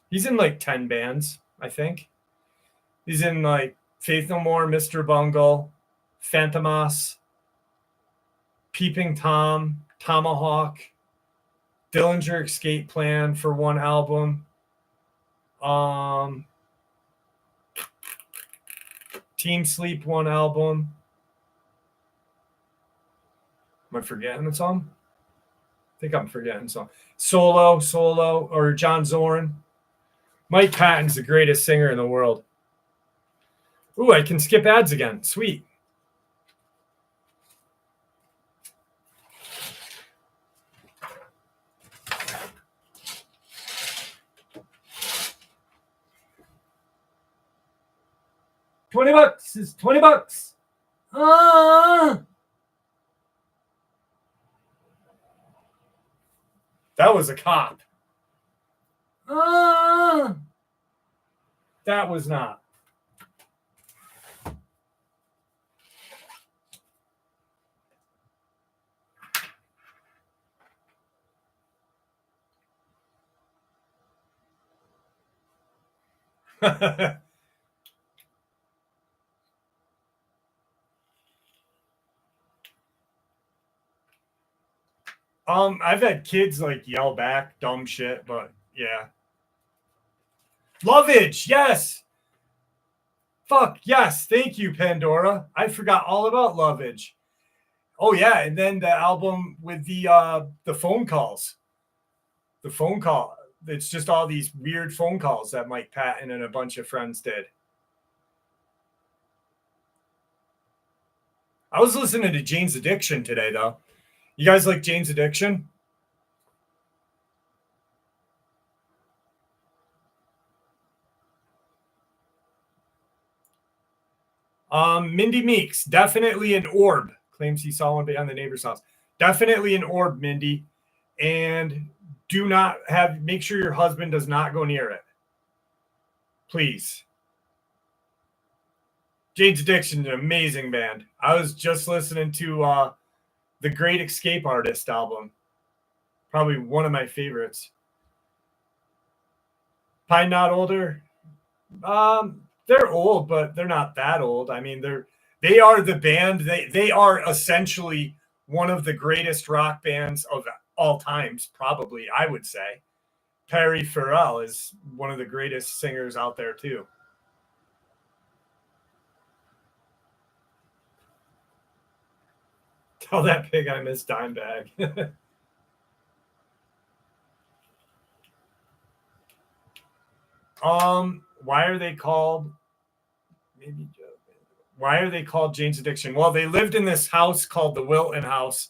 He's in 10 bands, I think. He's in Faith No More, Mr. Bungle, Phantomas, Peeping Tom, Tomahawk, Dillinger Escape Plan for one album. Team Sleep one album. Am I forgetting a song? I think I'm forgetting some. Solo, or John Zorn. Mike Patton's the greatest singer in the world. Ooh, I can skip ads again. Sweet. $20 is $20. That was a cop. That was not. I've had kids like yell back dumb shit, but yeah. Lovage, yes. Fuck yes, thank you, Pandora. I forgot all about Lovage. Oh yeah, and then the album with the phone calls. The phone call. It's just all these weird phone calls that Mike Patton and a bunch of friends did. I was listening to Jane's Addiction today, though. You guys like Jane's Addiction? Mindy Meeks, definitely an orb. Claims he saw one behind the neighbor's house. Definitely an orb, Mindy. And make sure your husband does not go near it. Please. Jane's Addiction is an amazing band. I was just listening to the Great Escape Artist album. Probably one of my favorites. Pine Not Older. They're old, but they're not that old. I mean, they are the band. They are essentially one of the greatest rock bands of all times, probably, I would say. Perry Farrell is one of the greatest singers out there, too. Tell that pig I miss Dimebag. Why are they called Jane's Addiction? Well, they lived in this house called the Wilton House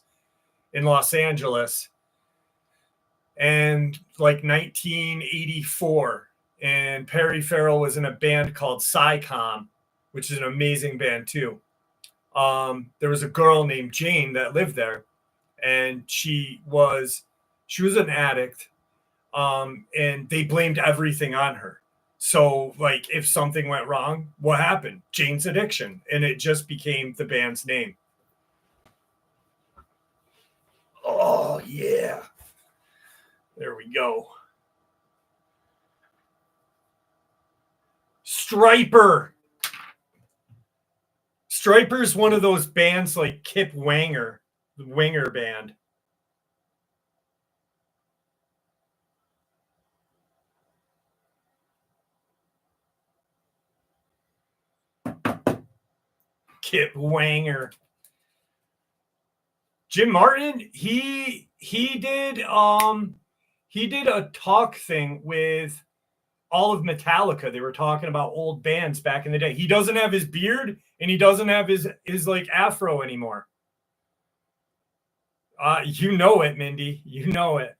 in Los Angeles, and like 1984, and Perry Farrell was in a band called Psycom, which is an amazing band too. There was a girl named Jane that lived there, and she was an addict, and they blamed everything on her. So, like, if something went wrong, what happened? Jane's Addiction. And it just became the band's name. Oh, yeah. There we go. Striper. Striper's one of those bands like Kip Wanger, the Winger Band. Kip Wanger. Jim Martin, he did a talk thing with all of Metallica. They were talking about old bands back in the day. He doesn't have his beard and he doesn't have his like afro anymore. You know it, Mindy. You know it.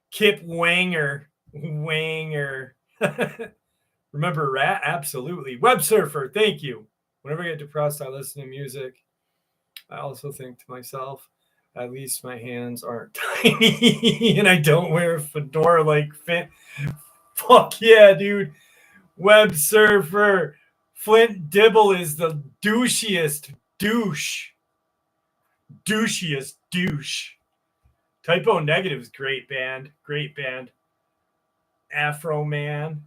Kip Wanger. Remember Rat? Absolutely. Web Surfer, thank you. Whenever I get depressed, I listen to music. I also think to myself, at least my hands aren't tiny and I don't wear a fedora like Finn. Fuck yeah, dude. Web Surfer. Flint Dibble is the douchiest douche. Douchiest douche. Typo Negative is great band. Great band. Afro Man.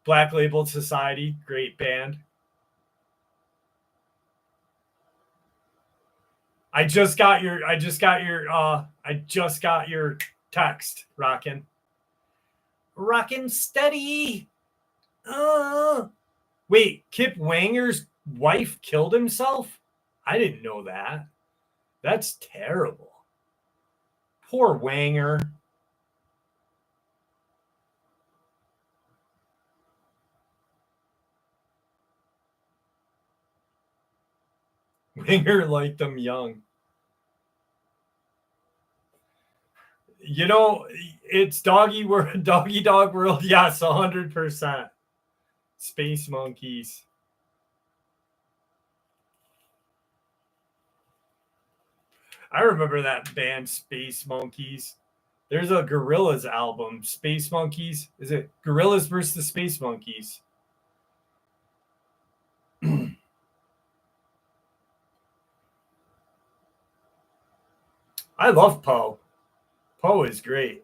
Black Labeled Society, great band. I just got your text, Rockin'. Rockin' steady. Wait, Kip Wanger's wife killed himself? I didn't know that. That's terrible. Poor Wanger. Wanger liked them young. You know, it's doggy dog world. Yes, 100%. Space Monkeys. I remember that band, Space Monkeys. There's a Gorillaz album, Space Monkeys. Is it Gorillaz versus the Space Monkeys? I love Poe. Poe is great.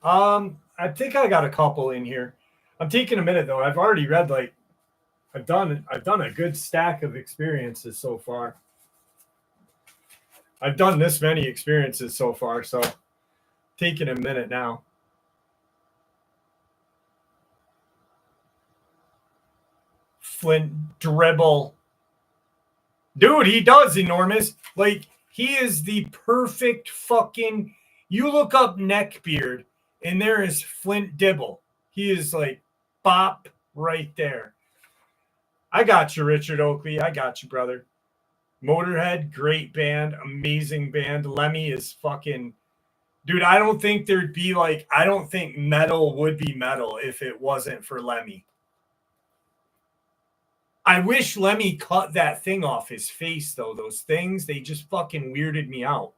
I think I got a couple in here. I'm taking a minute though. I've already read I've done a good stack of experiences so far. I've done this many experiences so far, so taking a minute now. Flint dribble. Dude, he does enormous. Like, he is the perfect fucking. You look up neckbeard, and there is Flint Dibble. He is like bop right there. I got you, Richard Oakley. I got you, brother. Motorhead, great band, amazing band. Lemmy is fucking. Dude, I don't think there'd be I don't think metal would be metal if it wasn't for Lemmy. I wish Lemmy cut that thing off his face, though. Those things, they just fucking weirded me out.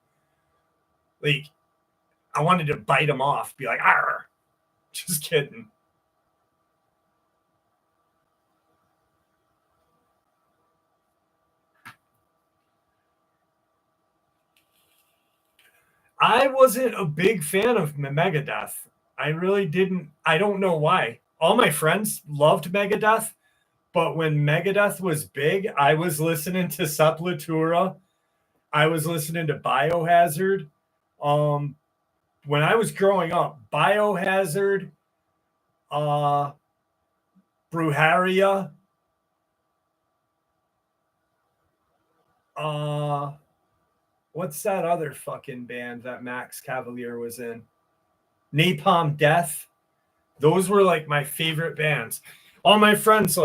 Like, I wanted to bite him off, be like, arr. Just kidding. I wasn't a big fan of Megadeth. I really didn't. I don't know why. All my friends loved Megadeth, but when Megadeth was big, I was listening to Sepultura. I was listening to Biohazard. When I was growing up, Biohazard, Bruharia, what's that other fucking band that Max Cavalier was in? Napalm Death. Those were my favorite bands. All my friends,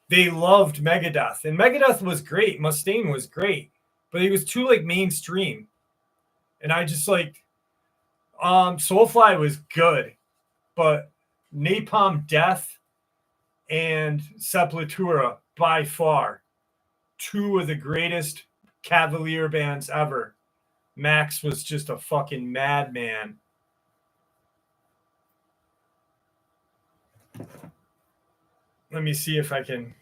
they loved Megadeth. And Megadeth was great. Mustaine was great. But it was too mainstream. And I just Soulfly was good. But Napalm Death and Sepultura, by far, two of the greatest Cavalier bands ever. Max was just a fucking madman. Let me see if I can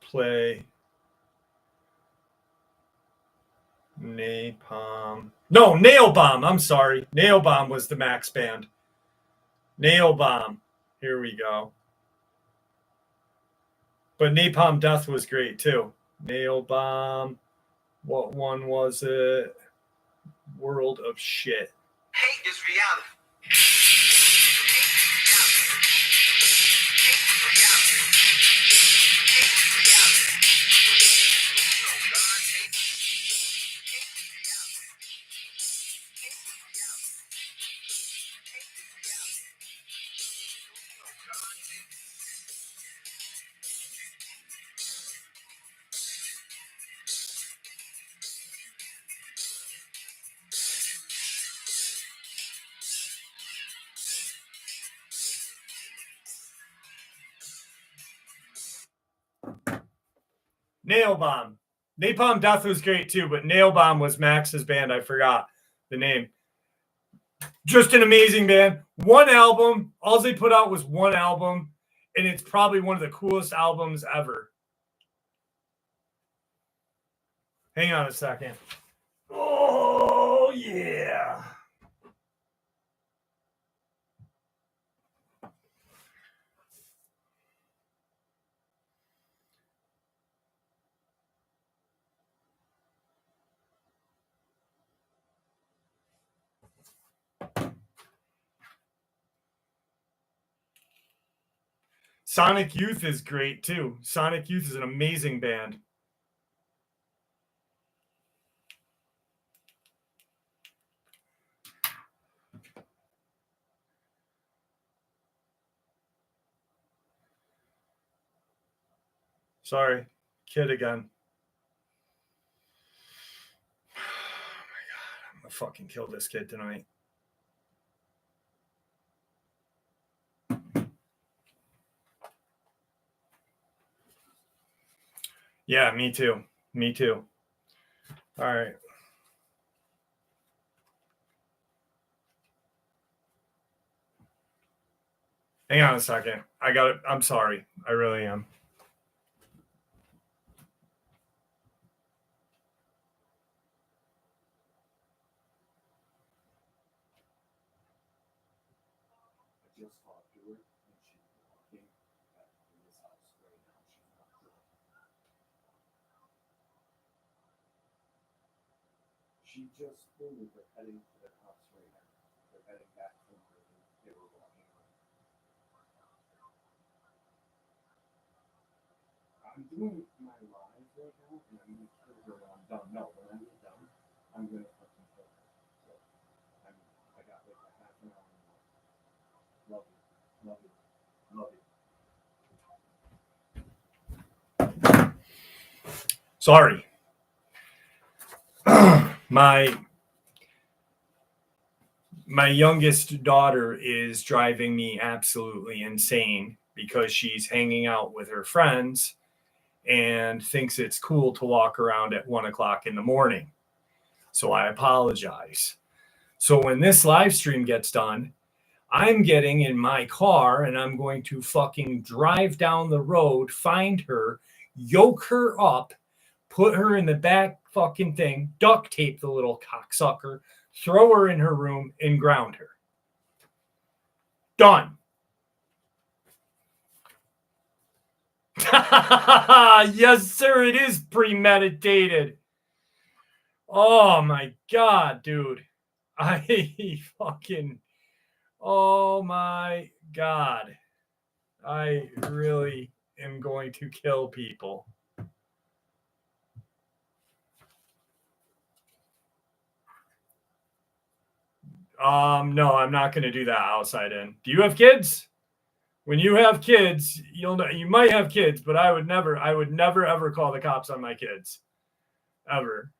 play Napalm. No, Nail Bomb. I'm sorry. Nail Bomb was the Max band. Nail Bomb. Here we go. But Napalm Death was great too. Nail Bomb. What one was it? World of Shit. Hate is reality. Nail Bomb. Napalm Death was great too, but Nail Bomb was Max's band. I forgot the name. Just an amazing band. One album. All they put out was one album, and it's probably one of the coolest albums ever. Hang on a second. Oh, yeah. Sonic Youth is great too. Sonic Youth is an amazing band. Sorry, kid again. Oh my God, I'm gonna fucking kill this kid tonight. Yeah, me too. Me too. All right. Hang on a second. I got it. I'm sorry. I really am. Just talked to her, and she's walking back to this house right now. She's not sure. She just told me they're heading to their house right now. They're heading back from where they were walking around. I'm doing my live right now, and I'm gonna kill her when I'm done. No, when I'm done, I'm gonna fucking kill her. So I got like a half an hour more. Love you. Love you. Love you. Sorry. My youngest daughter is driving me absolutely insane because she's hanging out with her friends and thinks it's cool to walk around at 1:00 in the morning. So I apologize. So when this live stream gets done, I'm getting in my car and I'm going to fucking drive down the road, find her, yoke her up, put her in the back fucking thing, duct tape the little cocksucker, throw her in her room, and ground her. Done. Yes, sir, it is premeditated. Oh my God, dude. I fucking, oh my God. I really am going to kill people. No, I'm not going to do that outside in. Do you have kids? When you have kids, you'll know you might have kids, but I would never ever call the cops on my kids. Ever.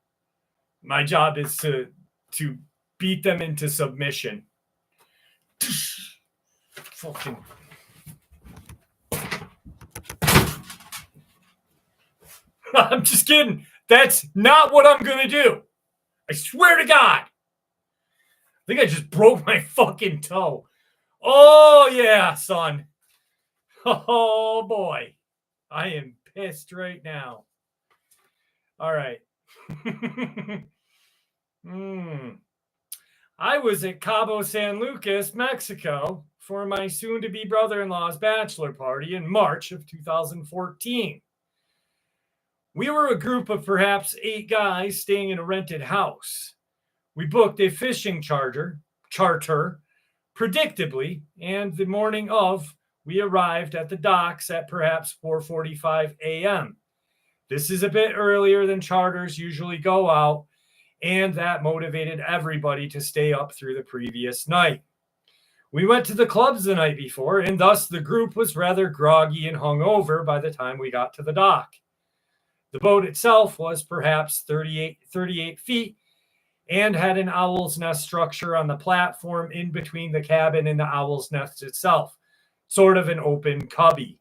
My job is to beat them into submission. Fucking. I'm just kidding. That's not what I'm gonna do. I swear to God. I think I just broke my fucking toe. Oh yeah, son. Oh boy. I am pissed right now. All right. I was at Cabo San Lucas, Mexico, for my soon-to-be brother-in-law's bachelor party in March of 2014. We were a group of perhaps 8 guys staying in a rented house. We booked a fishing charter, predictably, and the morning of, we arrived at the docks at perhaps 4:45 a.m. This is a bit earlier than charters usually go out, and that motivated everybody to stay up through the previous night. We went to the clubs the night before, and thus the group was rather groggy and hungover by the time we got to the dock. The boat itself was perhaps 38 feet and had an owl's nest structure on the platform in between the cabin and the owl's nest itself, sort of an open cubby.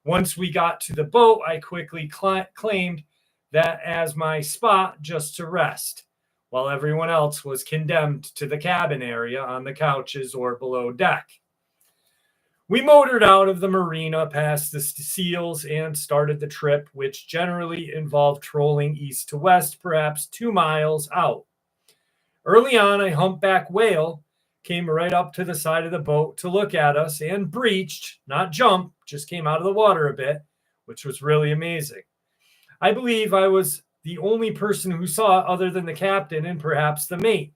Once we got to the boat, I quickly claimed that as my spot just to rest, while everyone else was condemned to the cabin area on the couches or below deck. We motored out of the marina past the seals and started the trip, which generally involved trolling east to west, perhaps 2 miles out. Early on, a humpback whale came right up to the side of the boat to look at us and breached, not jumped, just came out of the water a bit, which was really amazing. I believe I was the only person who saw it other than the captain and perhaps the mate,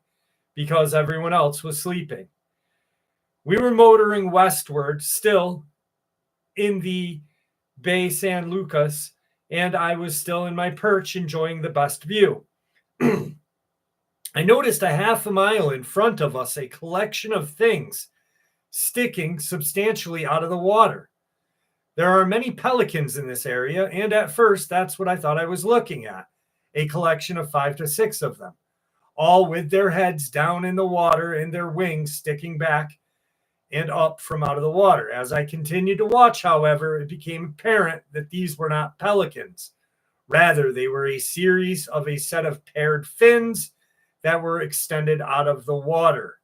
because everyone else was sleeping. We were motoring westward, still in the Bay San Lucas, and I was still in my perch enjoying the best view. I noticed a half a mile in front of us a collection of things sticking substantially out of the water. There are many pelicans in this area, and at first that's what I thought I was looking at, a collection of 5 to 6 of them, all with their heads down in the water and their wings sticking back and up from out of the water. As I continued to watch, however, it became apparent that these were not pelicans. Rather, they were a series of a set of paired fins that were extended out of the water.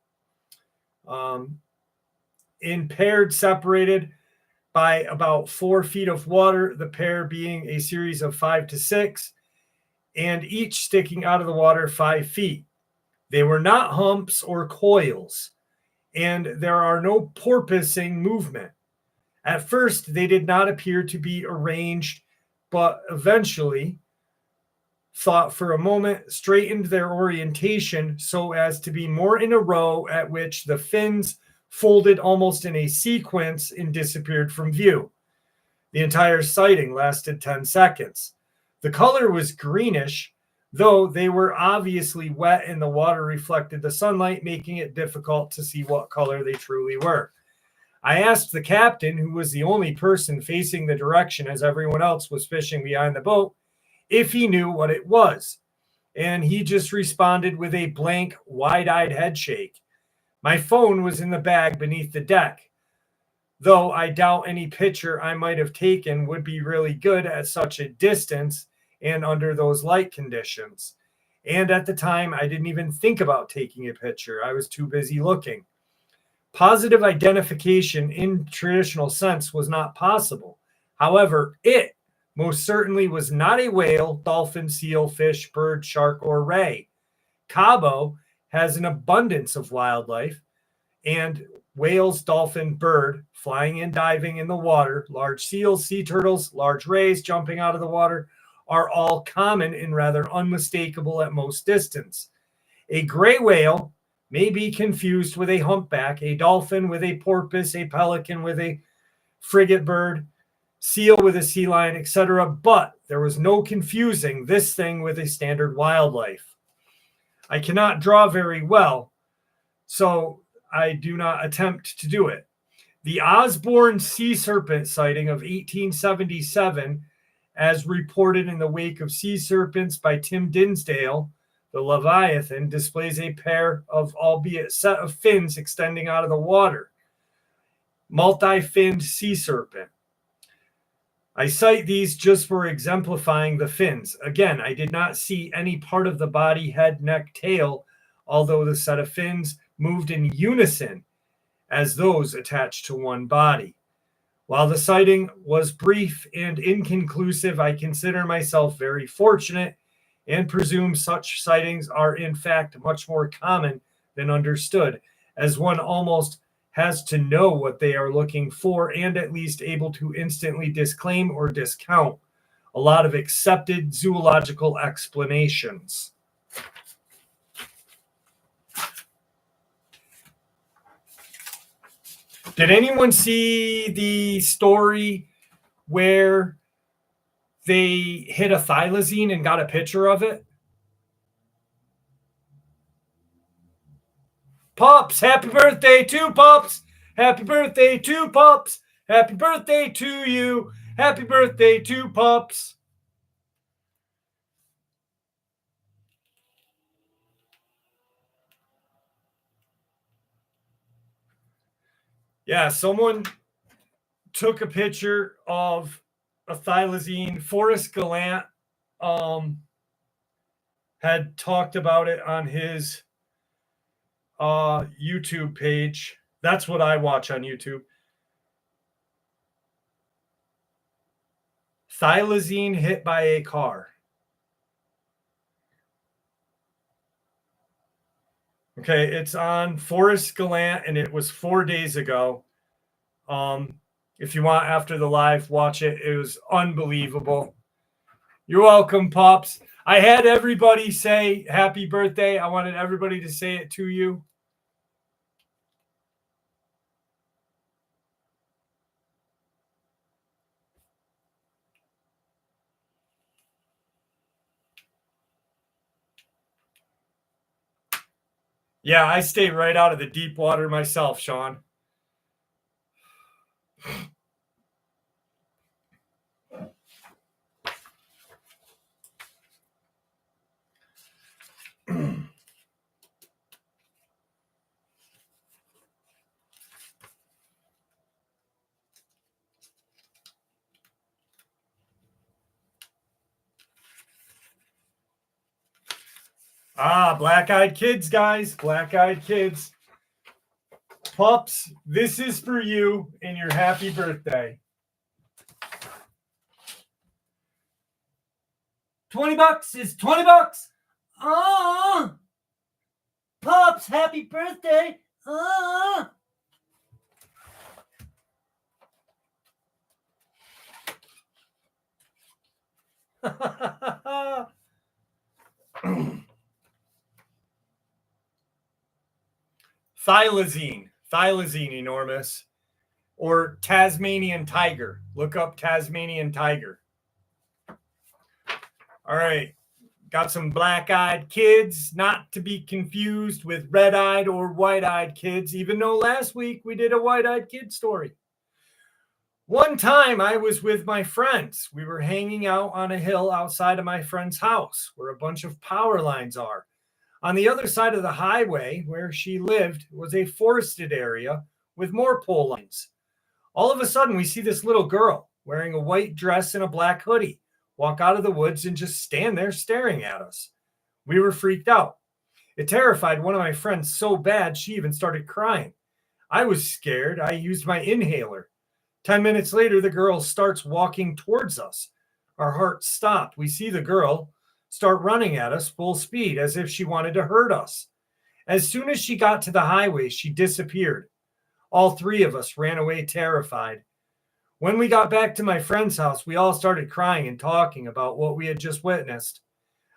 In paired, separated by about 4 feet of water, the pair being a series of 5 to 6, and each sticking out of the water 5 feet. They were not humps or coils, and there are no porpoising movement. At first, they did not appear to be arranged, but eventually, thought for a moment, straightened their orientation so as to be more in a row, at which the fins folded almost in a sequence and disappeared from view. The entire sighting lasted 10 seconds. The color was greenish, though they were obviously wet and the water reflected the sunlight, making it difficult to see what color they truly were. I asked the captain, who was the only person facing the direction as everyone else was fishing behind the boat, if he knew what it was. And he just responded with a blank, wide-eyed head shake. My phone was in the bag beneath the deck, though I doubt any picture I might have taken would be really good at such a distance and under those light conditions. And at the time, I didn't even think about taking a picture. I was too busy looking. Positive identification in traditional sense was not possible. However, it most certainly was not a whale, dolphin, seal, fish, bird, shark, or ray. Cabo has an abundance of wildlife, and whales, dolphin, bird, flying and diving in the water, large seals, sea turtles, large rays jumping out of the water are all common and rather unmistakable at most distance. A gray whale may be confused with a humpback, a dolphin with a porpoise, a pelican with a frigate bird, seal with a sea lion, etc. But there was no confusing this thing with a standard wildlife. I cannot draw very well, so I do not attempt to do it. The Osborne sea serpent sighting of 1877, as reported in the Wake of Sea Serpents by Tim Dinsdale, the Leviathan, displays a pair of, albeit set of fins extending out of the water. Multi-finned sea serpent. I cite these just for exemplifying the fins. Again, I did not see any part of the body, head, neck, tail, although the set of fins moved in unison as those attached to one body. While the sighting was brief and inconclusive, I consider myself very fortunate and presume such sightings are in fact much more common than understood, as one almost has to know what they are looking for and at least able to instantly disclaim or discount a lot of accepted zoological explanations. Did anyone see the story where they hit a thylacine and got a picture of it? Pups, happy birthday to Pups. Happy birthday to Pups. Happy birthday to you. Happy birthday to Pups. Yeah, someone took a picture of a thylacine. Forrest Gallant had talked about it on his YouTube page. That's what I watch on YouTube. Thylacine hit by a car. Okay, it's on Forrest Gallant, and it was 4 days ago. If you want after the live, watch it. It was unbelievable. You're welcome, Pops. I had everybody say happy birthday. I wanted everybody to say it to you. Yeah, I stay right out of the deep water myself, Sean. Black-eyed kids, guys. Black-eyed kids. Pups, this is for you and your happy birthday. $20 is $20. Oh, Pups, happy birthday. Oh. Thylacine enormous, or Tasmanian tiger. Look up Tasmanian tiger. All right, got some black-eyed kids, not to be confused with red-eyed or white-eyed kids, even though last week we did a white-eyed kid story. One time I was with my friends. We were hanging out on a hill outside of my friend's house where a bunch of power lines are. On the other side of the highway where she lived was a forested area with more pole lines. All of a sudden, we see this little girl wearing a white dress and a black hoodie walk out of the woods and just stand there staring at us. We were freaked out. It terrified one of my friends so bad she even started crying. I was scared. I used my inhaler. 10 minutes later, the girl starts walking towards us. Our hearts stopped. We see the girl start running at us full speed as if she wanted to hurt us. As soon as she got to the highway, she disappeared. All three of us ran away terrified. When we got back to my friend's house, we all started crying and talking about what we had just witnessed.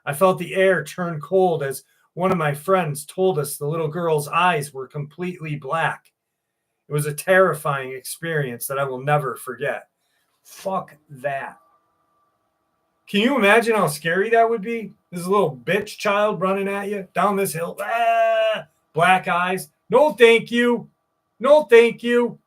I felt the air turn cold as one of my friends told us the little girl's eyes were completely black. It was a terrifying experience that I will never forget. Fuck that. Can you imagine how scary that would be? This little bitch child running at you down this hill. Black eyes. No, thank you. No, thank you.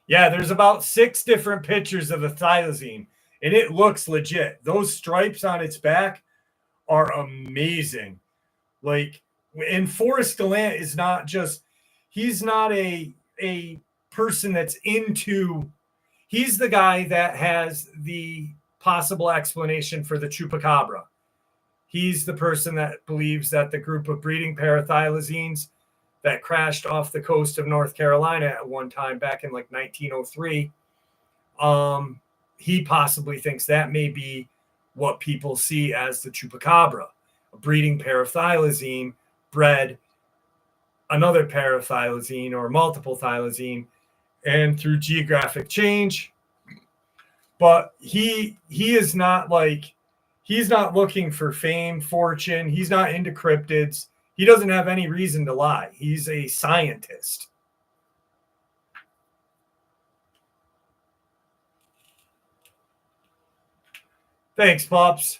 Yeah, there's about 6 different pictures of the thylacine, and it looks legit. Those stripes on its back are amazing. Like, and Forrest Gallant is not just, he's not a person that's into, he's the guy that has the possible explanation for the chupacabra. He's the person that believes that the group of breeding parathylacines that crashed off the coast of North Carolina at one time back in like 1903. He possibly thinks that may be what people see as the chupacabra, a breeding parathylacine bred another parathylacine or multiple thylacine, and through geographic change. But he is not like, he's not looking for fame, fortune. He's not into cryptids. He doesn't have any reason to lie. He's a scientist. Thanks, Pops.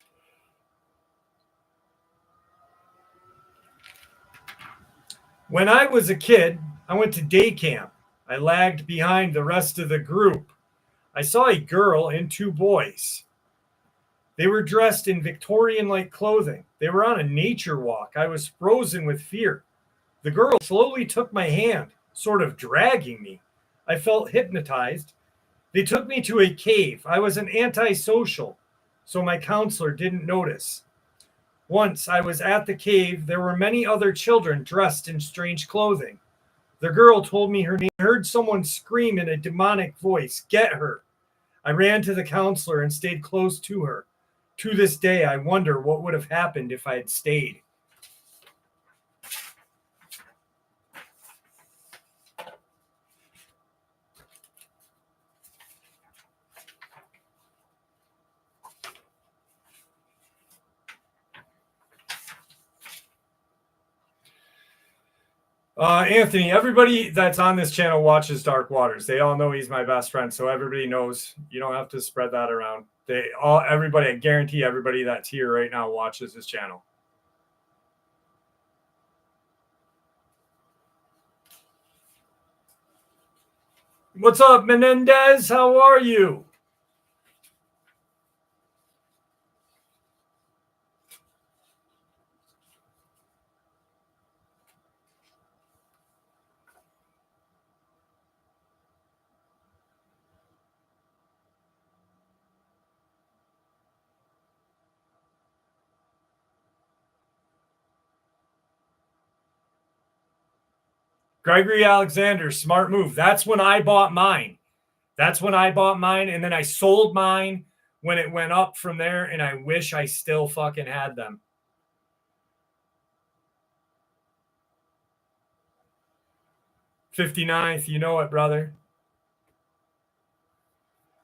When I was a kid, I went to day camp. I lagged behind the rest of the group. I saw a girl and 2 boys. They were dressed in Victorian-like clothing. They were on a nature walk. I was frozen with fear. The girl slowly took my hand, sort of dragging me. I felt hypnotized. They took me to a cave. I was an antisocial, so my counselor didn't notice. Once I was at the cave, there were many other children dressed in strange clothing. The girl told me her name. I heard someone scream in a demonic voice, "Get her." I ran to the counselor and stayed close to her. To this day, I wonder what would have happened if I had stayed. Anthony, everybody that's on this channel watches Dark Waters. They all know he's my best friend, so everybody knows. You don't have to spread that around. Everybody, I guarantee everybody that's here right now watches this channel. What's up, Menendez? How are you? Gregory Alexander, smart move. That's when I bought mine. And then I sold mine when it went up from there, and I wish I still fucking had them. 59th, you know it, brother.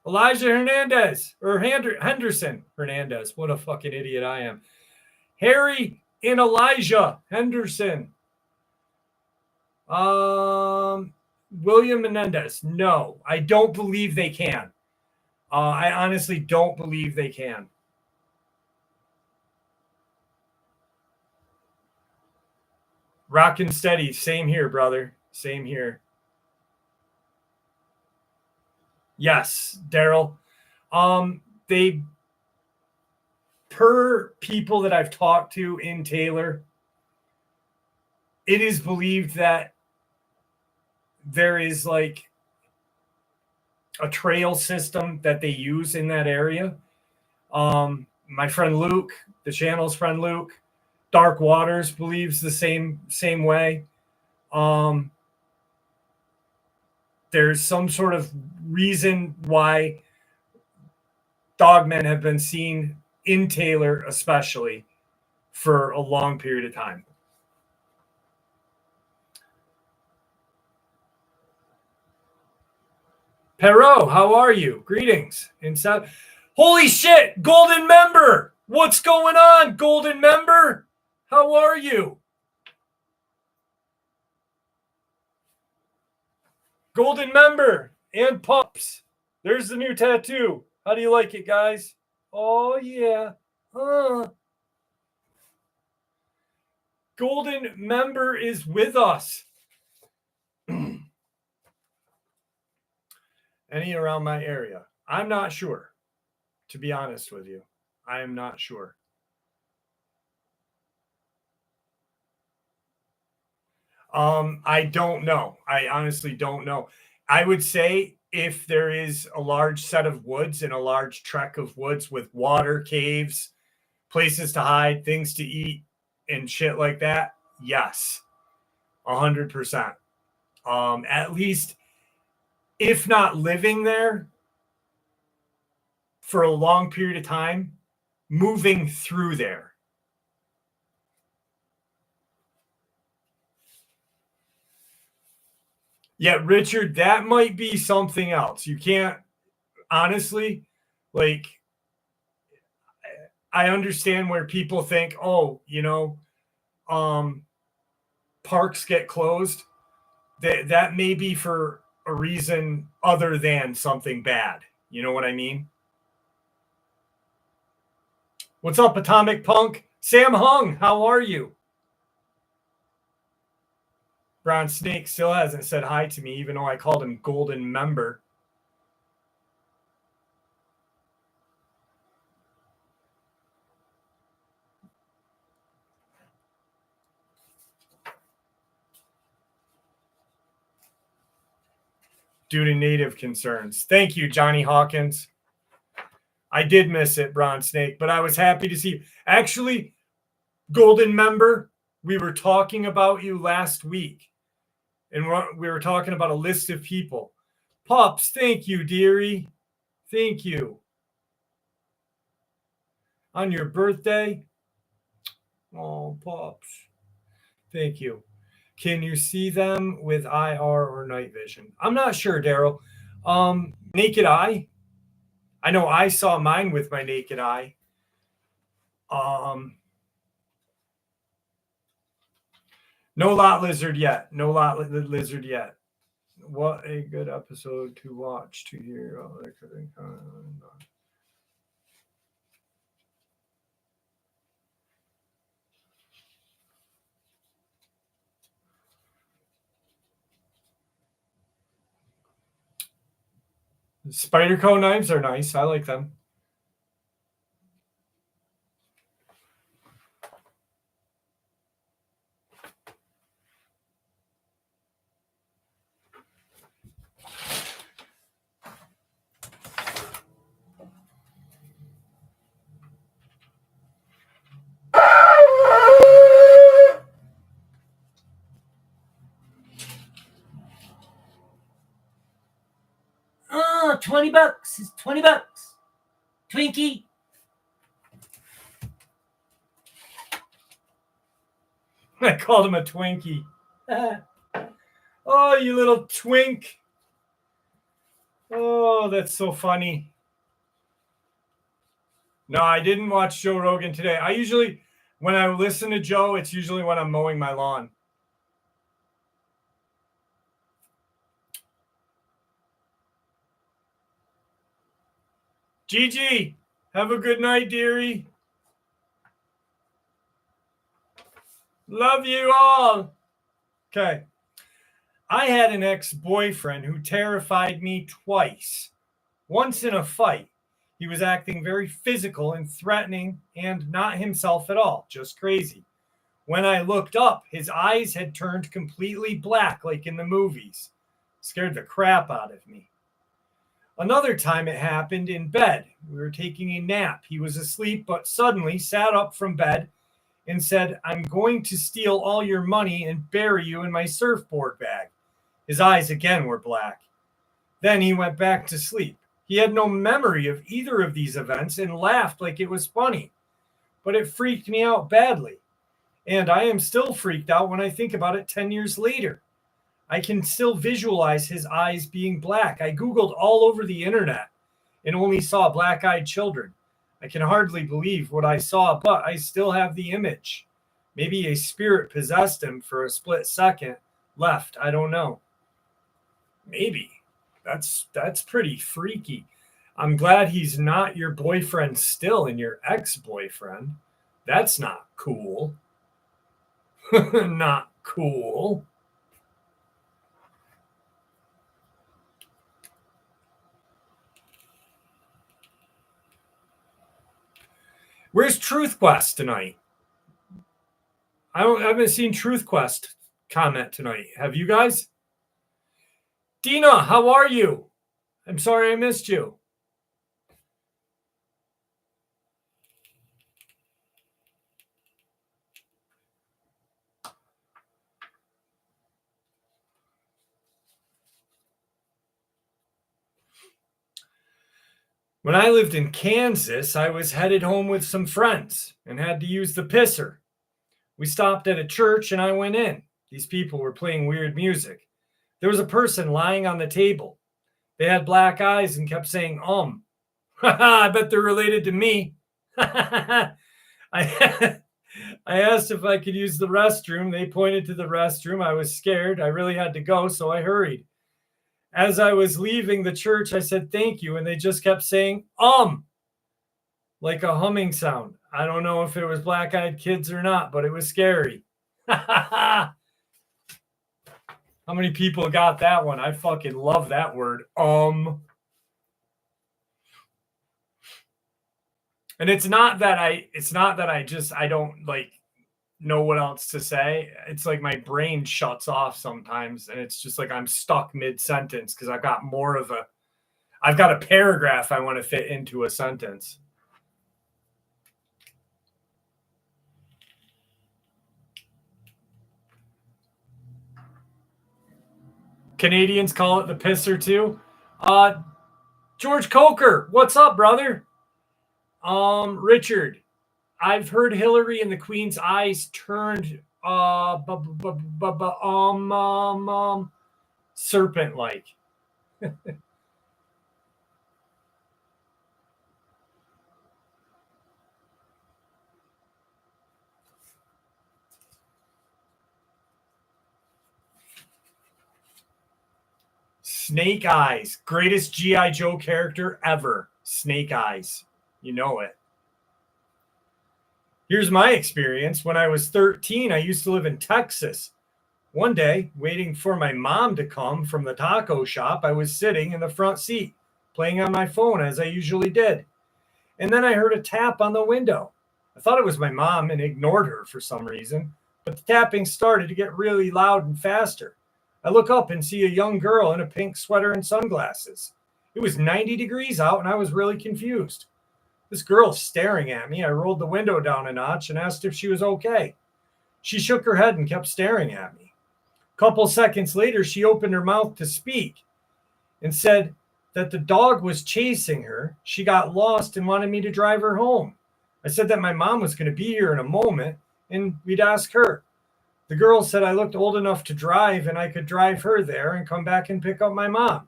Elijah Hernandez, or Henderson Hernandez. What a fucking idiot I am. Harry and Elijah Henderson. William Menendez. No, I don't believe they can. I honestly don't believe they can. Rockin' steady. Same here, brother. Same here. Yes, Daryl. They, per people that I've talked to in Taylor, it is believed that there is like a trail system that they use in that area. My friend Luke, the channel's friend Luke, Dark Waters believes the same way. There's some sort of reason why dogmen have been seen in Taylor, especially for a long period of time. Perot, how are you? Greetings. Holy shit, Golden Member! What's going on, Golden Member? How are you? Golden Member and Pups. There's the new tattoo. How do you like it, guys? Oh, yeah. Golden Member is with us. Any around my area? I'm not sure, to be honest with you. I am not sure. I don't know. I honestly don't know. I would say if there is a large set of woods and a large trek of woods with water, caves, places to hide, things to eat, and shit like that, yes, 100%. At least, if not living there for a long period of time, moving through there. Yeah, Richard, that might be something else. You can't, honestly, like, I understand where people think, oh, parks get closed. That may be for a reason other than something bad. You know what I mean? What's up, Atomic Punk? Sam Hung, how are you? Brown Snake still hasn't said hi to me, even though I called him Golden Member. Due to native concerns. Thank you, Johnny Hawkins. I did miss it, Brown Snake, but I was happy to see you. Actually, Golden Member, we were talking about you last week, and we were talking about a list of people. Pops, thank you, dearie. Thank you. On your birthday? Oh, Pops. Thank you. Can you see them with IR or night vision? I'm not sure, Daryl. Naked eye? I know I saw mine with my naked eye. No lot lizard yet. No lot lizard yet. What a good episode to watch to hear. Spyderco knives are nice. I like them. Oh, $20. It's $20. Twinkie. I called him a Twinkie. Oh, you little twink. Oh, that's so funny. No, I didn't watch Joe Rogan today. I usually, when I listen to Joe, it's usually when I'm mowing my lawn. Gigi, have a good night, dearie. Love you all. Okay. I had an ex-boyfriend who terrified me twice. Once in a fight, he was acting very physical and threatening and not himself at all, just crazy. When I looked up, his eyes had turned completely black, like in the movies. Scared the crap out of me. Another time it happened in bed. We were taking a nap. He was asleep, but suddenly sat up from bed and said, "I'm going to steal all your money and bury you in my surfboard bag." His eyes again were black. Then he went back to sleep. He had no memory of either of these events and laughed like it was funny. But it freaked me out badly. And I am still freaked out when I think about it 10 years later. I can still visualize his eyes being black. I Googled all over the internet and only saw black-eyed children. I can hardly believe what I saw, but I still have the image. Maybe a spirit possessed him for a split second, left. I don't know. Maybe. That's pretty freaky. I'm glad he's not your boyfriend still and your ex-boyfriend. That's not cool. Not cool. Where's Truth Quest tonight? I haven't seen Truth Quest comment tonight. Have you guys? Dina, how are you? I'm sorry I missed you. When I lived in Kansas, I was headed home with some friends and had to use the pisser. We stopped at a church and I went in. These people were playing weird music. There was a person lying on the table. They had black eyes and kept saying, I bet they're related to me. I asked if I could use the restroom. They pointed to the restroom. I was scared. I really had to go, so I hurried. As I was leaving the church, I said, "Thank you." And they just kept saying, like a humming sound. I don't know if it was black-eyed kids or not, but it was scary. How many people got that one? I fucking love that word. And it's not that I don't like know what else to say. It's like my brain shuts off sometimes and it's just like I'm stuck mid-sentence because I've got a paragraph I want to fit into a sentence. Canadians call it the pisser too. George Coker, what's up, brother? Richard, I've heard Hillary and the Queen's eyes turned serpent-like. Snake Eyes. Greatest G.I. Joe character ever. Snake Eyes. You know it. Here's my experience. When I was 13, I used to live in Texas. One day, waiting for my mom to come from the taco shop, I was sitting in the front seat, playing on my phone as I usually did. And then I heard a tap on the window. I thought it was my mom and ignored her for some reason, but the tapping started to get really loud and faster. I look up and see a young girl in a pink sweater and sunglasses. It was 90 degrees out and I was really confused. This girl's staring at me. I rolled the window down a notch and asked if she was okay. She shook her head and kept staring at me. A couple seconds later, she opened her mouth to speak and said that the dog was chasing her. She got lost and wanted me to drive her home. I said that my mom was going to be here in a moment and we'd ask her. The girl said I looked old enough to drive and I could drive her there and come back and pick up my mom.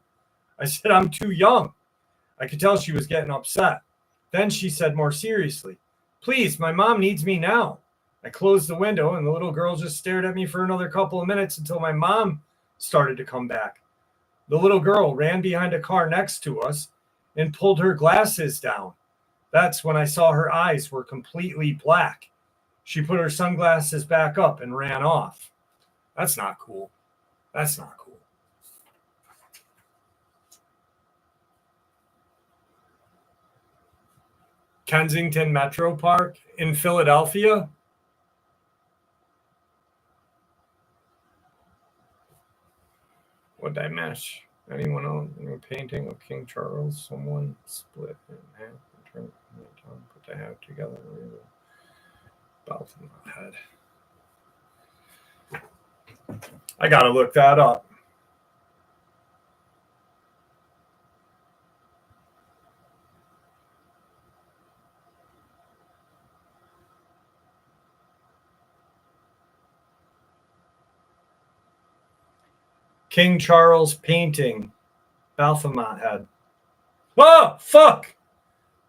I said I'm too young. I could tell she was getting upset. Then she said more seriously, please, my mom needs me now. I closed the window and the little girl just stared at me for another couple of minutes until my mom started to come back. The little girl ran behind a car next to us and pulled her glasses down. That's when I saw her eyes were completely black. She put her sunglasses back up and ran off. That's not cool. That's not cool. Kensington Metro Park in Philadelphia. What did I miss? Anyone else in a painting of King Charles? Someone split in half and turned it down, put the half together and read it. Both in my head. I gotta look that up. King Charles painting, Baphomet head. Oh, fuck!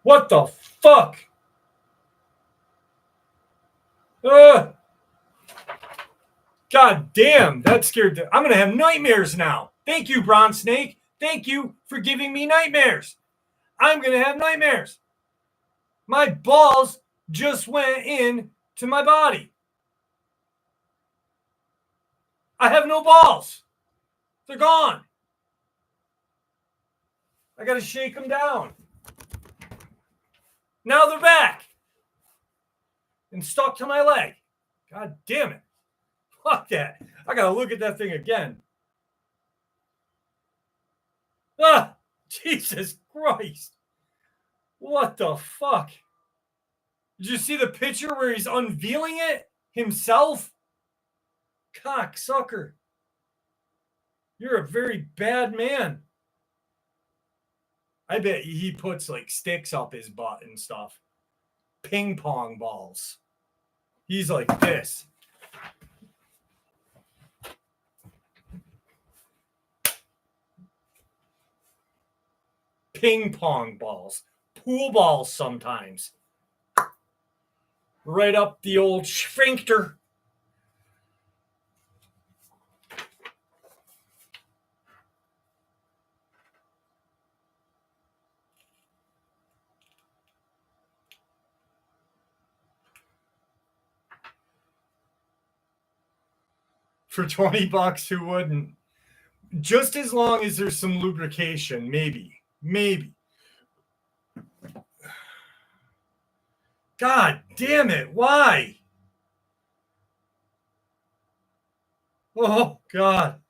What the fuck? God damn, that scared the... I'm going to have nightmares now. Thank you, Bronze Snake. Thank you for giving me nightmares. I'm going to have nightmares. My balls just went in to my body. I have no balls. They're gone. I got to shake them down. Now they're back and stuck to my leg. God damn it. Fuck that. I got to look at that thing again. Ah, Jesus Christ. What the fuck? Did you see the picture where he's unveiling it himself? Cocksucker. You're a very bad man. I bet he puts like sticks up his butt and stuff. Ping pong balls. He's like this. Ping pong balls. Pool balls sometimes. Right up the old sphincter. For $20, who wouldn't? Just as long as there's some lubrication, maybe. God damn it, why? Oh, God.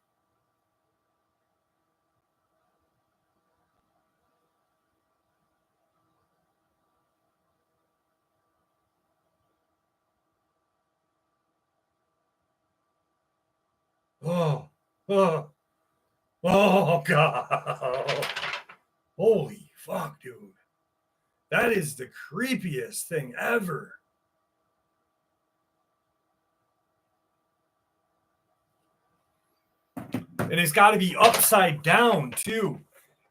Oh, God. Holy fuck, dude. That is the creepiest thing ever. And it's got to be upside down, too.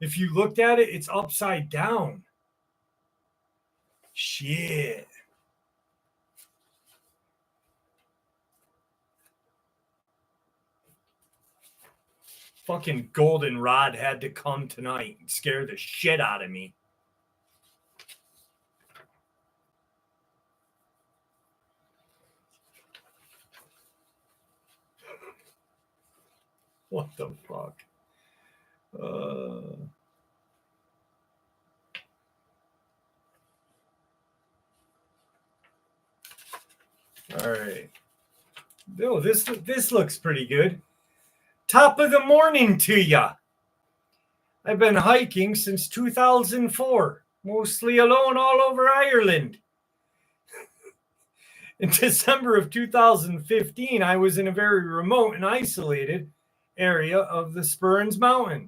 If you looked at it, it's upside down. Shit. fucking goldenrod had to come tonight and scare the shit out of me. What the fuck? All right. Oh, this looks pretty good. Top of the morning to ya. I've been hiking since 2004, mostly alone all over Ireland. In December of 2015, I was in a very remote and isolated area of the Spurns Mountain.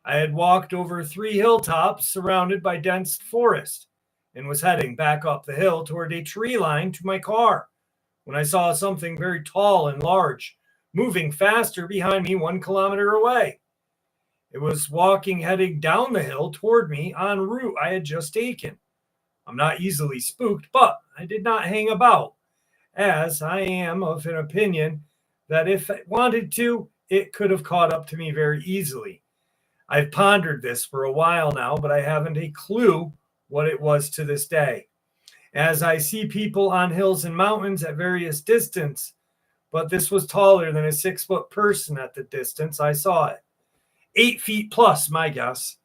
I had walked over 3 hilltops surrounded by dense forest and was heading back up the hill toward a tree line to my car when I saw something very tall and large moving faster behind me 1 kilometer away. It was walking, heading down the hill toward me on route I had just taken. I'm not easily spooked, but I did not hang about, as I am of an opinion that if it wanted to, it could have caught up to me very easily. I've pondered this for a while now, but I haven't a clue what it was to this day. As I see people on hills and mountains at various distance, but this was taller than a 6-foot person at the distance I saw it. 8 feet plus, my guess.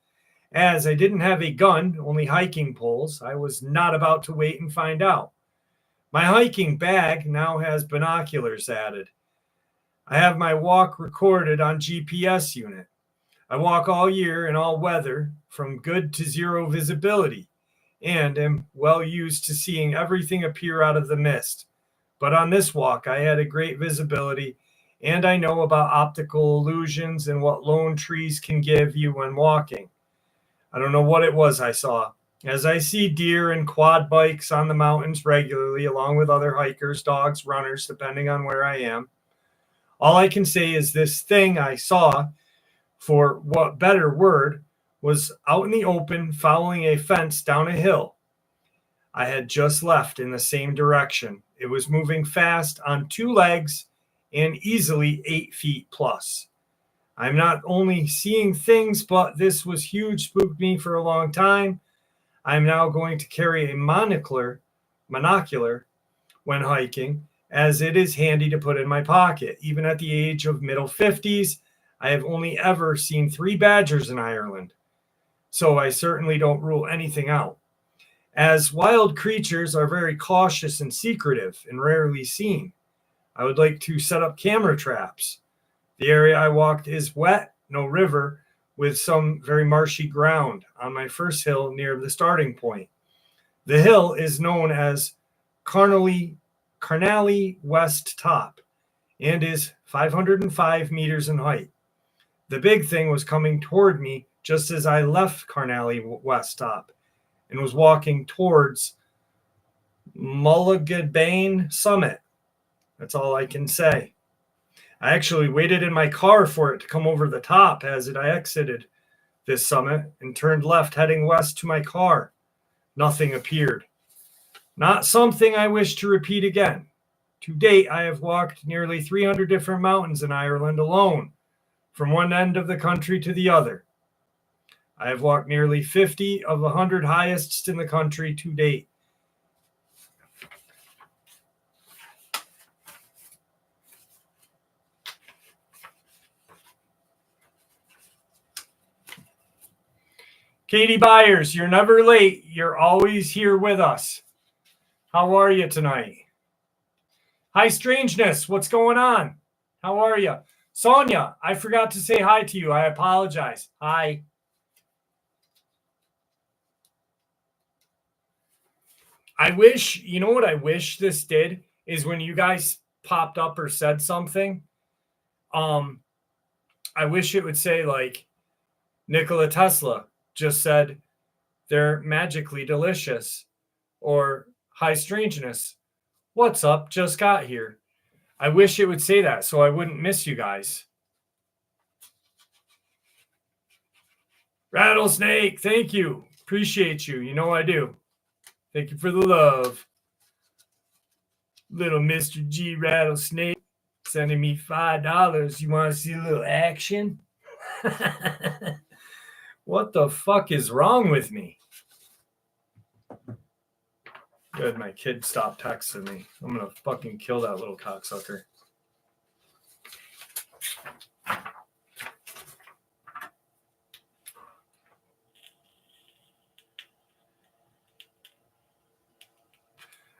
As I didn't have a gun, only hiking poles, I was not about to wait and find out. My hiking bag now has binoculars added. I have my walk recorded on GPS unit. I walk all year in all weather from good to zero visibility and am well used to seeing everything appear out of the mist. But on this walk, I had a great visibility, and I know about optical illusions and what lone trees can give you when walking. I don't know what it was I saw, as I see deer and quad bikes on the mountains regularly, along with other hikers, dogs, runners, depending on where I am. All I can say is this thing I saw, for what better word, was out in the open, following a fence down a hill I had just left in the same direction. It was moving fast on 2 legs and easily 8 feet plus. I'm not only seeing things, but this was huge, spooked me for a long time. I'm now going to carry a monocular when hiking, as it is handy to put in my pocket. Even at the age of middle 50s, I have only ever seen 3 badgers in Ireland, so I certainly don't rule anything out. As wild creatures are very cautious and secretive and rarely seen, I would like to set up camera traps. The area I walked is wet, no river, with some very marshy ground on my first hill near the starting point. The hill is known as Carnally West Top and is 505 meters in height. The big thing was coming toward me just as I left Carnally West Top and was walking towards Mulligadbane Summit. That's all I can say. I actually waited in my car for it to come over the top as I exited this summit and turned left heading west to my car. Nothing appeared. Not something I wish to repeat again. To date, I have walked nearly 300 different mountains in Ireland alone, from one end of the country to the other. I have walked nearly 50 of the 100 highest in the country to date. Katie Byers, you're never late. You're always here with us. How are you tonight? Hi, Strangeness. What's going on? How are you? Sonia, I forgot to say hi to you. I apologize. Hi. I wish, you know what I wish this did is when you guys popped up or said something, I wish it would say like Nikola Tesla just said they're magically delicious, or hi Strangeness, what's up, just got here. I wish it would say that so I wouldn't miss you guys. Rattlesnake, thank you. Appreciate you. You know I do. Thank you for the love. Little Mr. G Rattlesnake. Sending me $5. You want to see a little action? What the fuck is wrong with me? Good, my kid stopped texting me. I'm gonna fucking kill that little cocksucker.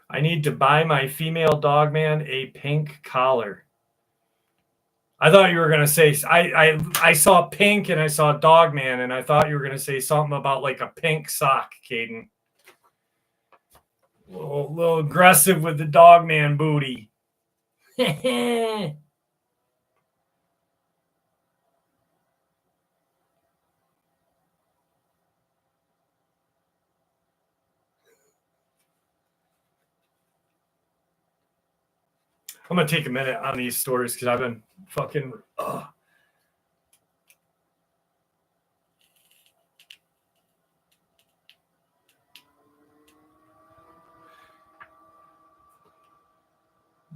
I need to buy my female Dogman a pink collar. I thought you were gonna say I saw pink and I saw Dogman and I thought you were gonna say something about like a pink sock, Caden. A little aggressive with the Dogman booty. I'm gonna take a minute on these stories because I've been fucking.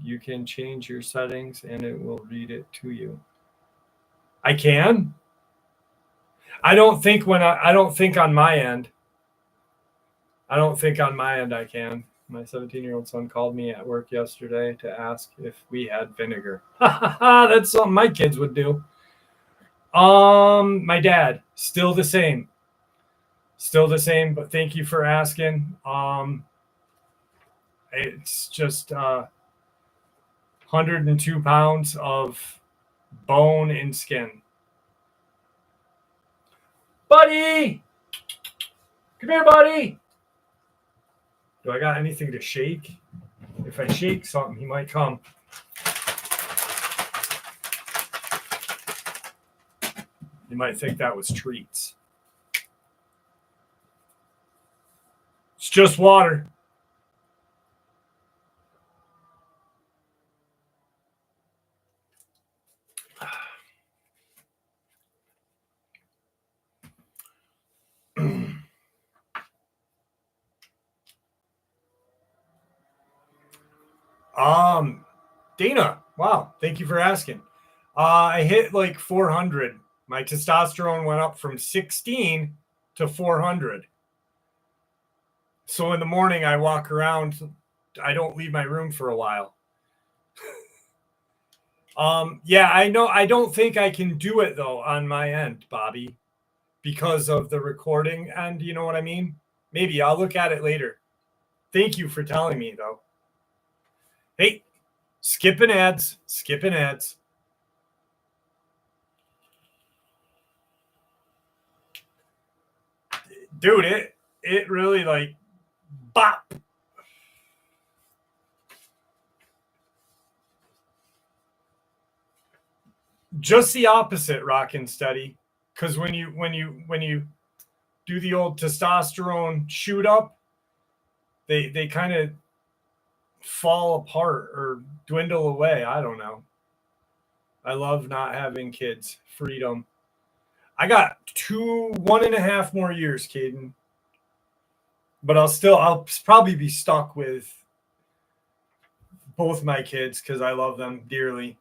You can change your settings and it will read it to you. I can. I don't think I don't think on my end. I don't think on my end I can. My 17-year-old son called me at work yesterday to ask if we had vinegar. That's something my kids would do. My dad, still the same. Still the same, but thank you for asking. It's just 102 pounds of bone and skin. Buddy! Come here, buddy! Do I got anything to shake? If I shake something, he might come. You might think that was treats. It's just water. Dana, wow, thank you for asking. I hit like 400. My testosterone went up from 16 to 400. So in the morning, I walk around. I don't leave my room for a while. Yeah, I know. I don't think I can do it though on my end, Bobby, because of the recording. And you know what I mean? Maybe I'll look at it later. Thank you for telling me though. Hey, skipping ads. Dude, it really like bop. Just the opposite, rock and steady. Because when you do the old testosterone shoot up, they kind of fall apart or dwindle away. I don't know. I love not having kids. Freedom. I got 1.5 more years, Caden. But I'll probably be stuck with both my kids because I love them dearly.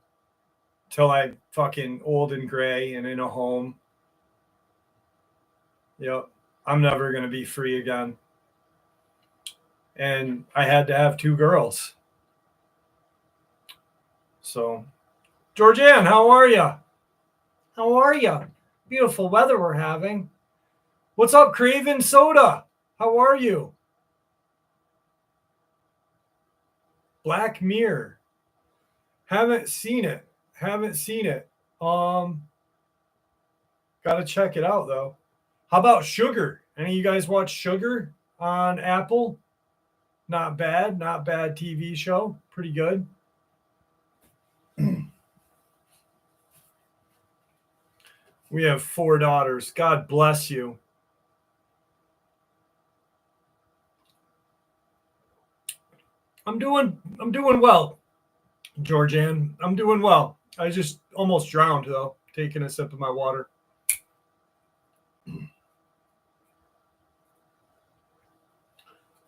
Till I fucking old and gray and in a home. Yep. I'm never going to be free again. And I had to have 2 girls. So, Georgianne, how are you? How are you? Beautiful weather we're having. What's up, Craven Soda? How are you? Black Mirror. Haven't seen it. Gotta check it out though. How about Sugar? Any of you guys watch Sugar on Apple? Not bad TV show. Pretty good. We have 4 daughters. God bless you. I'm doing well, Georgianne. I'm doing well. I just almost drowned though, taking a sip of my water.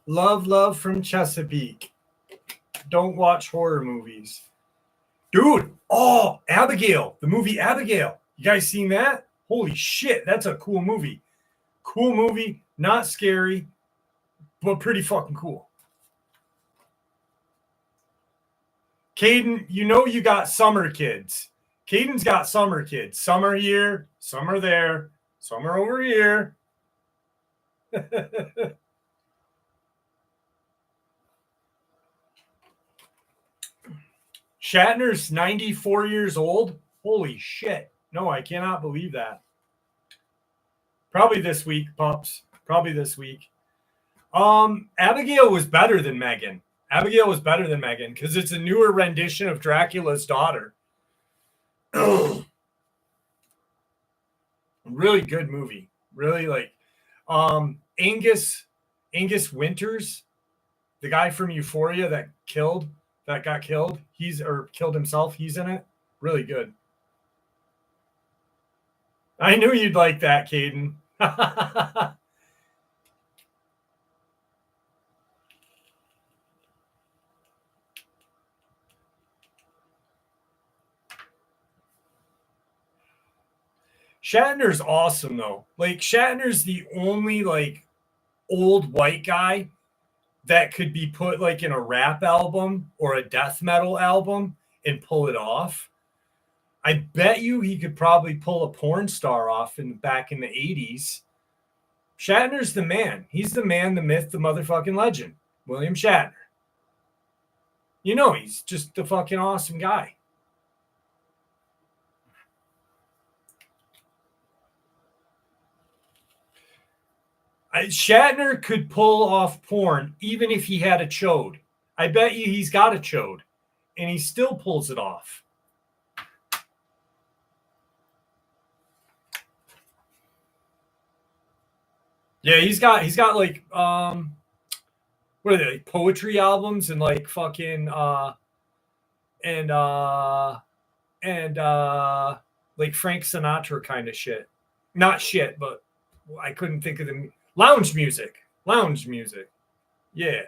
Love from Chesapeake. Don't watch horror movies. Dude, oh, Abigail, the movie Abigail. You guys seen that? Holy shit, that's a cool movie. Cool movie, not scary, but pretty fucking cool. Caden, you know you got summer kids. Caden's got summer kids. Some are here, some are there, some are over here. Shatner's 94 years old. Holy shit. No, I cannot believe that. Probably this week, pups. Probably this week. Abigail was better than Megan. Abigail was better than Megan because it's a newer rendition of Dracula's daughter. Really good movie. Really like Angus Winters, the guy from Euphoria that got killed. Killed himself. He's in it. Really good. I knew you'd like that, Caden. Shatner's awesome though. Like Shatner's the only like old white guy that could be put like in a rap album or a death metal album and pull it off. I bet you he could probably pull a porn star off back in the 80s. Shatner's the man. He's the man, the myth, the motherfucking legend. William Shatner. You know, he's just the fucking awesome guy. Shatner could pull off porn even if he had a chode. I bet you he's got a chode and he still pulls it off. Yeah, he's got like what are they, like poetry albums and like fucking and like Frank Sinatra kind of shit. Not shit, but I couldn't think of the lounge music. Yeah.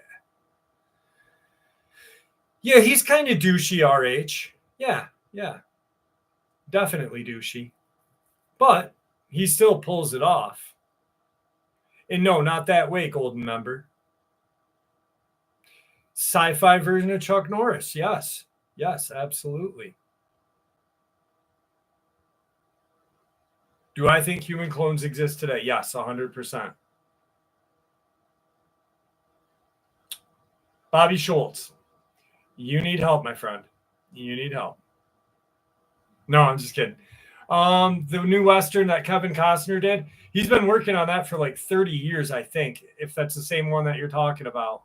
Yeah, he's kind of douchey RH. Yeah. Definitely douchey. But he still pulls it off. And no, not that way, golden member. Sci-fi version of Chuck Norris. Yes, absolutely. Do I think human clones exist today? Yes, 100%. Bobby Schultz, you need help, my friend. You need help. No, I'm just kidding. The new Western that Kevin Costner did, he's been working on that for like 30 years, I think, if that's the same one that you're talking about.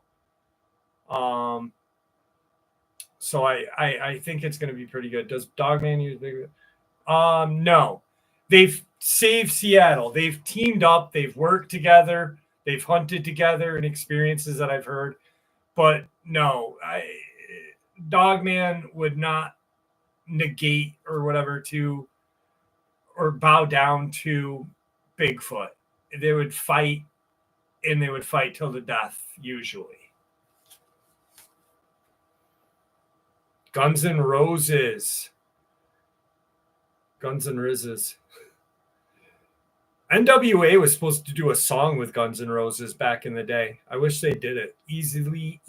So I think it's going to be pretty good. Does Dogman use bigger? No. They've saved Seattle. They've teamed up. They've worked together. They've hunted together in experiences that I've heard. But no, Dogman would not negate or whatever to or bow down to Bigfoot. They would fight, and they would fight till the death, usually. Guns N' Roses. Guns N' Roses. NWA was supposed to do a song with Guns N' Roses back in the day. I wish they did it. Easily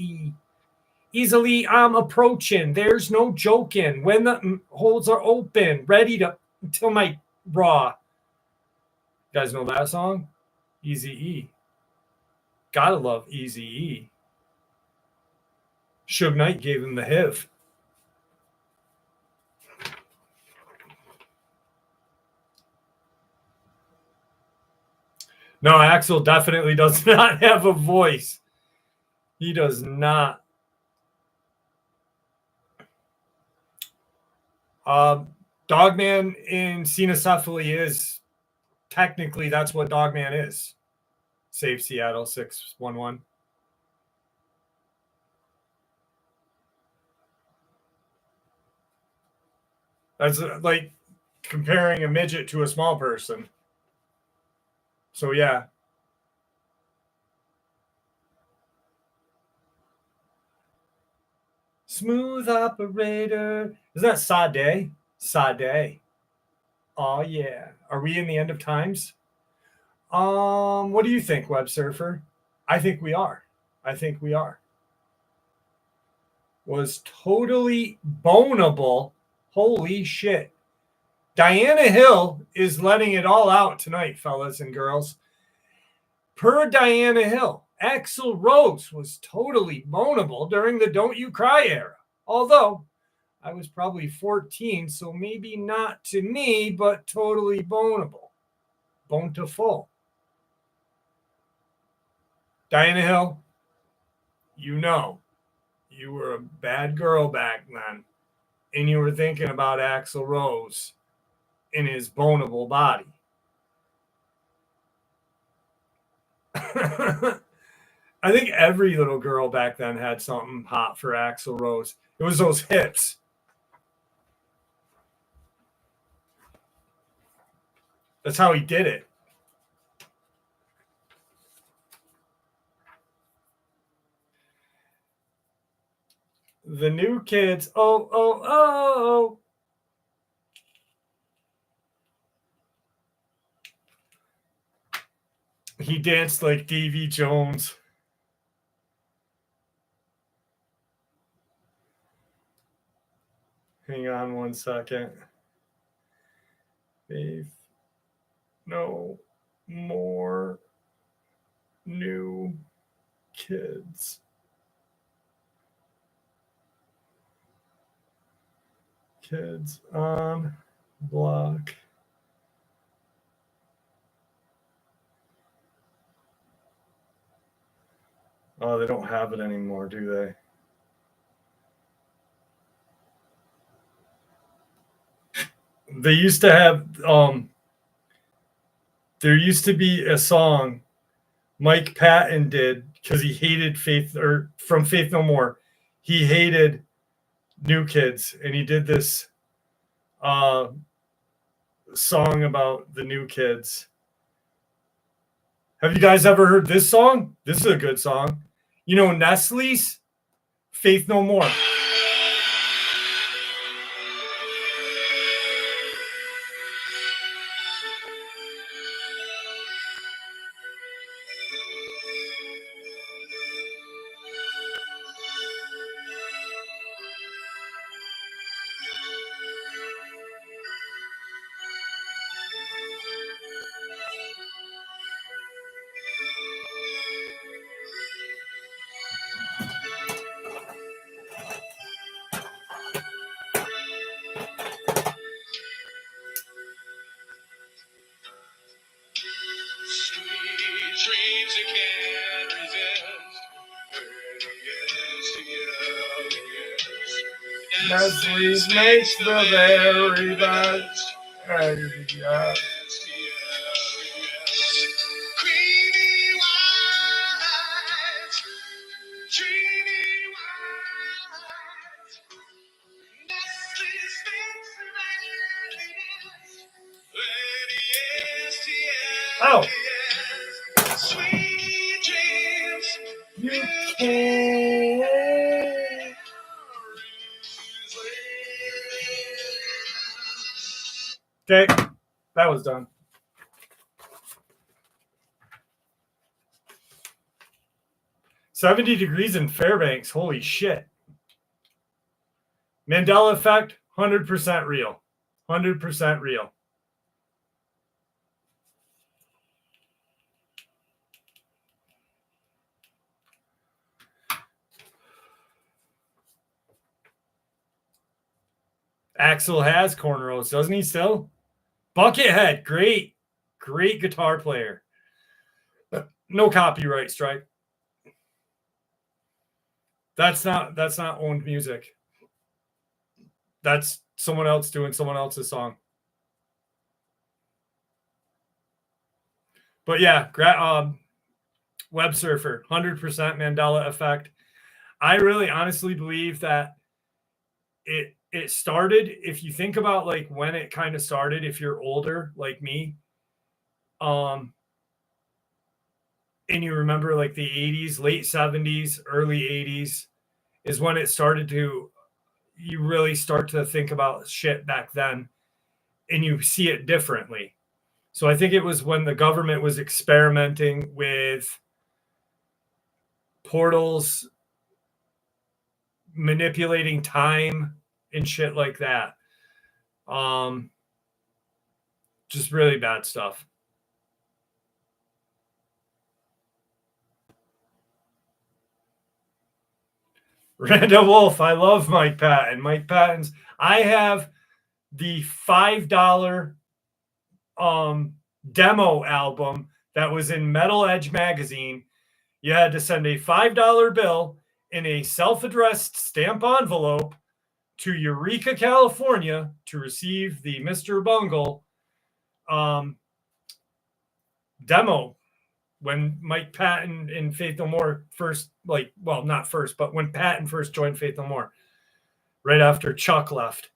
I'm approaching. There's no joking. When the holes are open, ready to until my raw. You guys know that song? Eazy-E. Gotta love Eazy-E. Suge Knight gave him the HIV. No, Axel definitely does not have a voice. He does not. Dogman in Cenocephaly is technically that's what Dogman is. Save Seattle 611. That's like comparing a midget to a small person. So yeah. Smooth operator. Is that Sade? Sade. Oh yeah. Are we in the end of times? What do you think, Web Surfer? I think we are. I think we are. Was totally bonable. Holy shit. Diana Hill is letting it all out tonight, fellas and girls. Per Diana Hill, Axl Rose was totally bonable during the Don't You Cry era. Although I was probably 14, so maybe not to me, but totally bonable. Bountiful. Diana Hill, you know, you were a bad girl back then, and you were thinking about Axl Rose in his bonable body. I think every little girl back then had something hot for Axl Rose. It was those hips. That's how he did it. The new kids. Oh, oh, oh. He danced like Davy Jones. Hang on one second. Faith, no more new kids. Kids on block. Oh, they don't have it anymore, do they? They used to have there used to be a song Mike Patton did because he hated Faith, or from Faith No More. He hated New Kids, and he did this song about the New Kids. Have you guys ever heard this song? This is a good song. You know Nestle's Faith No More. Nestle's makes the very best. Yeah. Oh. Sweet dreams you can. Okay, that was done. $70 in Fairbanks. Holy shit. Mandela effect, 100% real. 100% real. Axl has cornrows, doesn't he still? Buckethead, great guitar player. No copyright strike. That's not owned music. That's someone else doing someone else's song. But yeah, Web Surfer, 100% Mandela effect. I really honestly believe that it started, if you think about like when it kind of started, if you're older like me, and you remember like the 80s, late 70s, early 80s, is when it started to, you really start to think about shit back then and you see it differently. So I think it was when the government was experimenting with portals, manipulating time and shit like that. Just really bad stuff. Random Wolf, I love Mike Patton. Mike Patton's, I have the $5 demo album that was in Metal Edge magazine. You had to send a $5 bill in a self-addressed stamp envelope to Eureka, California to receive the Mr. Bungle demo when Mike Patton and Faith No More first, not first, but when Patton first joined Faith No More, right after Chuck left.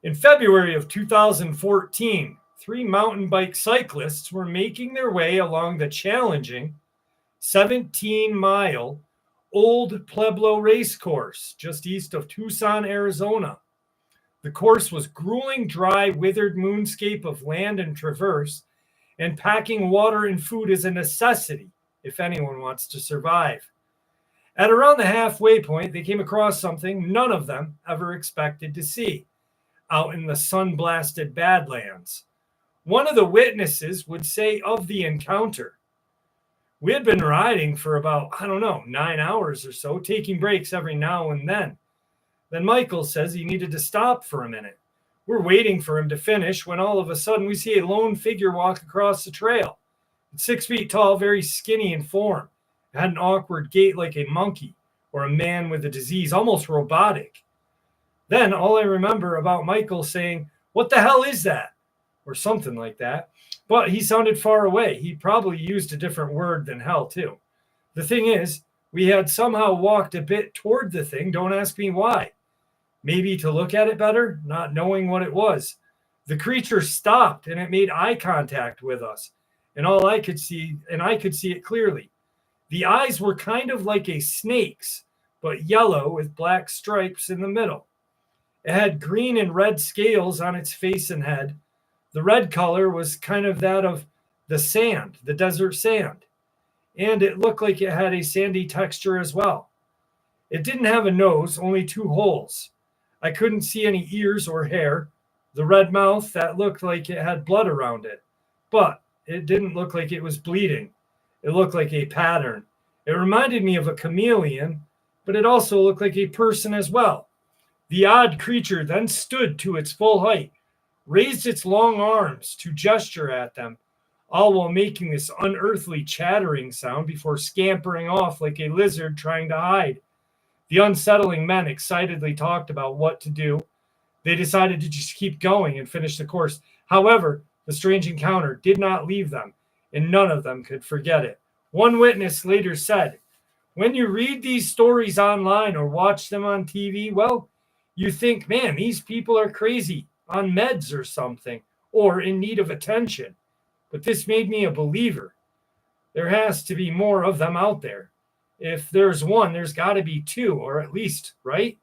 In February of 2014, 3 mountain bike cyclists were making their way along the challenging 17-mile Old Pueblo race course just east of Tucson, Arizona. The course was grueling, dry, withered moonscape of land and traverse, and packing water and food is a necessity if anyone wants to survive. At around the halfway point, they came across something none of them ever expected to see out in the sun-blasted Badlands. One of the witnesses would say of the encounter, "We had been riding for about, 9 hours or so, taking breaks every now and then. Then Michael says he needed to stop for a minute. We're waiting for him to finish when all of a sudden we see a lone figure walk across the trail. It's 6 feet tall, very skinny in form. It had an awkward gait like a monkey or a man with a disease, almost robotic. Then all I remember about Michael saying, 'What the hell is that?' or something like that. But he sounded far away. He probably used a different word than hell, too. The thing is, we had somehow walked a bit toward the thing. Don't ask me why. Maybe to look at it better, not knowing what it was. The creature stopped and it made eye contact with us. And I could see it clearly. The eyes were kind of like a snake's, but yellow with black stripes in the middle. It had green and red scales on its face and head. The red color was kind of that of the sand, the desert sand. And it looked like it had a sandy texture as well. It didn't have a nose, only 2 holes. I couldn't see any ears or hair. The red mouth, that looked like it had blood around it. But it didn't look like it was bleeding. It looked like a pattern. It reminded me of a chameleon, but it also looked like a person as well. The odd creature then stood to its full height, raised its long arms to gesture at them, all while making this unearthly chattering sound before scampering off like a lizard trying to hide. The unsettling men excitedly talked about what to do. They decided to just keep going and finish the course. However, the strange encounter did not leave them, and none of them could forget it. One witness later said, "When you read these stories online or watch them on TV, well, you think, man, these people are crazy, on meds or something, or in need of attention. But this made me a believer. There has to be more of them out there. If there's one, there's got to be 2, or at least, right?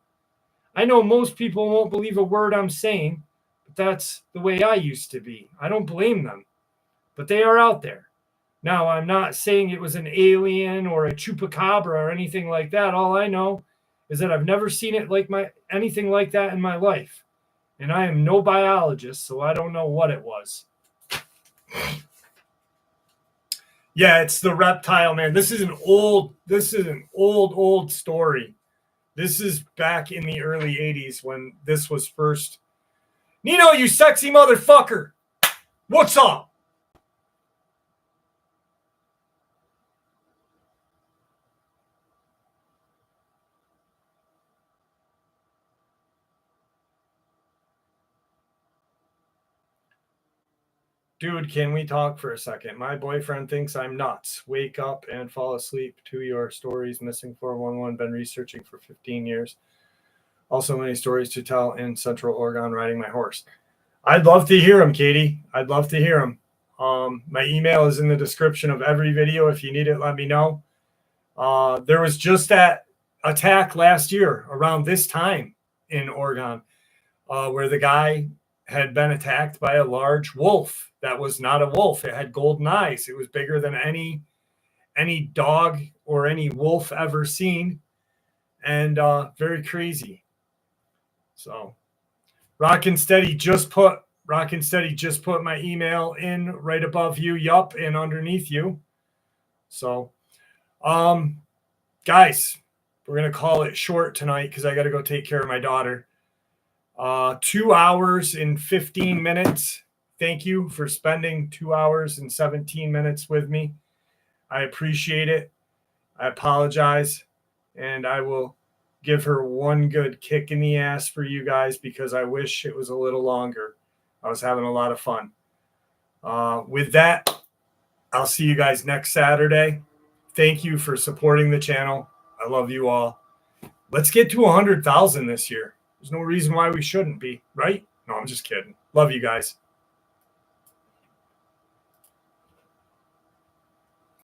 I know most people won't believe a word I'm saying, but that's the way I used to be. I don't blame them. But they are out there. Now, I'm not saying it was an alien or a chupacabra or anything like that. All I know is that I've never seen it anything like that in my life. And I am no biologist, so I don't know what it was." Yeah, it's the reptile man. This is an old story. This is back in the early 80s when this was first. Nino, you sexy motherfucker. What's up? Dude, can we talk for a second? My boyfriend thinks I'm nuts. Wake up and fall asleep to your stories. Missing 411. Been researching for 15 years. Also many stories to tell in Central Oregon riding my horse. I'd love to hear them, Katie. I'd love to hear them. My email is in the description of every video. If you need it, let me know. There was just that attack last year around this time in Oregon, where the guy had been attacked by a large wolf that was not a wolf. It had golden eyes. It was bigger than any dog or any wolf ever seen, and very crazy. So Rockin' Steady just put my email in right above you, yup, and underneath you. So guys, we're gonna call it short tonight because I got to go take care of my daughter. 2 hours and 15 minutes. Thank you for spending 2 hours and 17 minutes with me. I appreciate it. I apologize, and I will give her one good kick in the ass for you guys because I wish it was a little longer. I was having a lot of fun. With that, I'll see you guys next Saturday. Thank you for supporting the channel. I love you all. Let's get to 100,000 this year. There's no reason why we shouldn't be, right? No, I'm just kidding. Love you guys.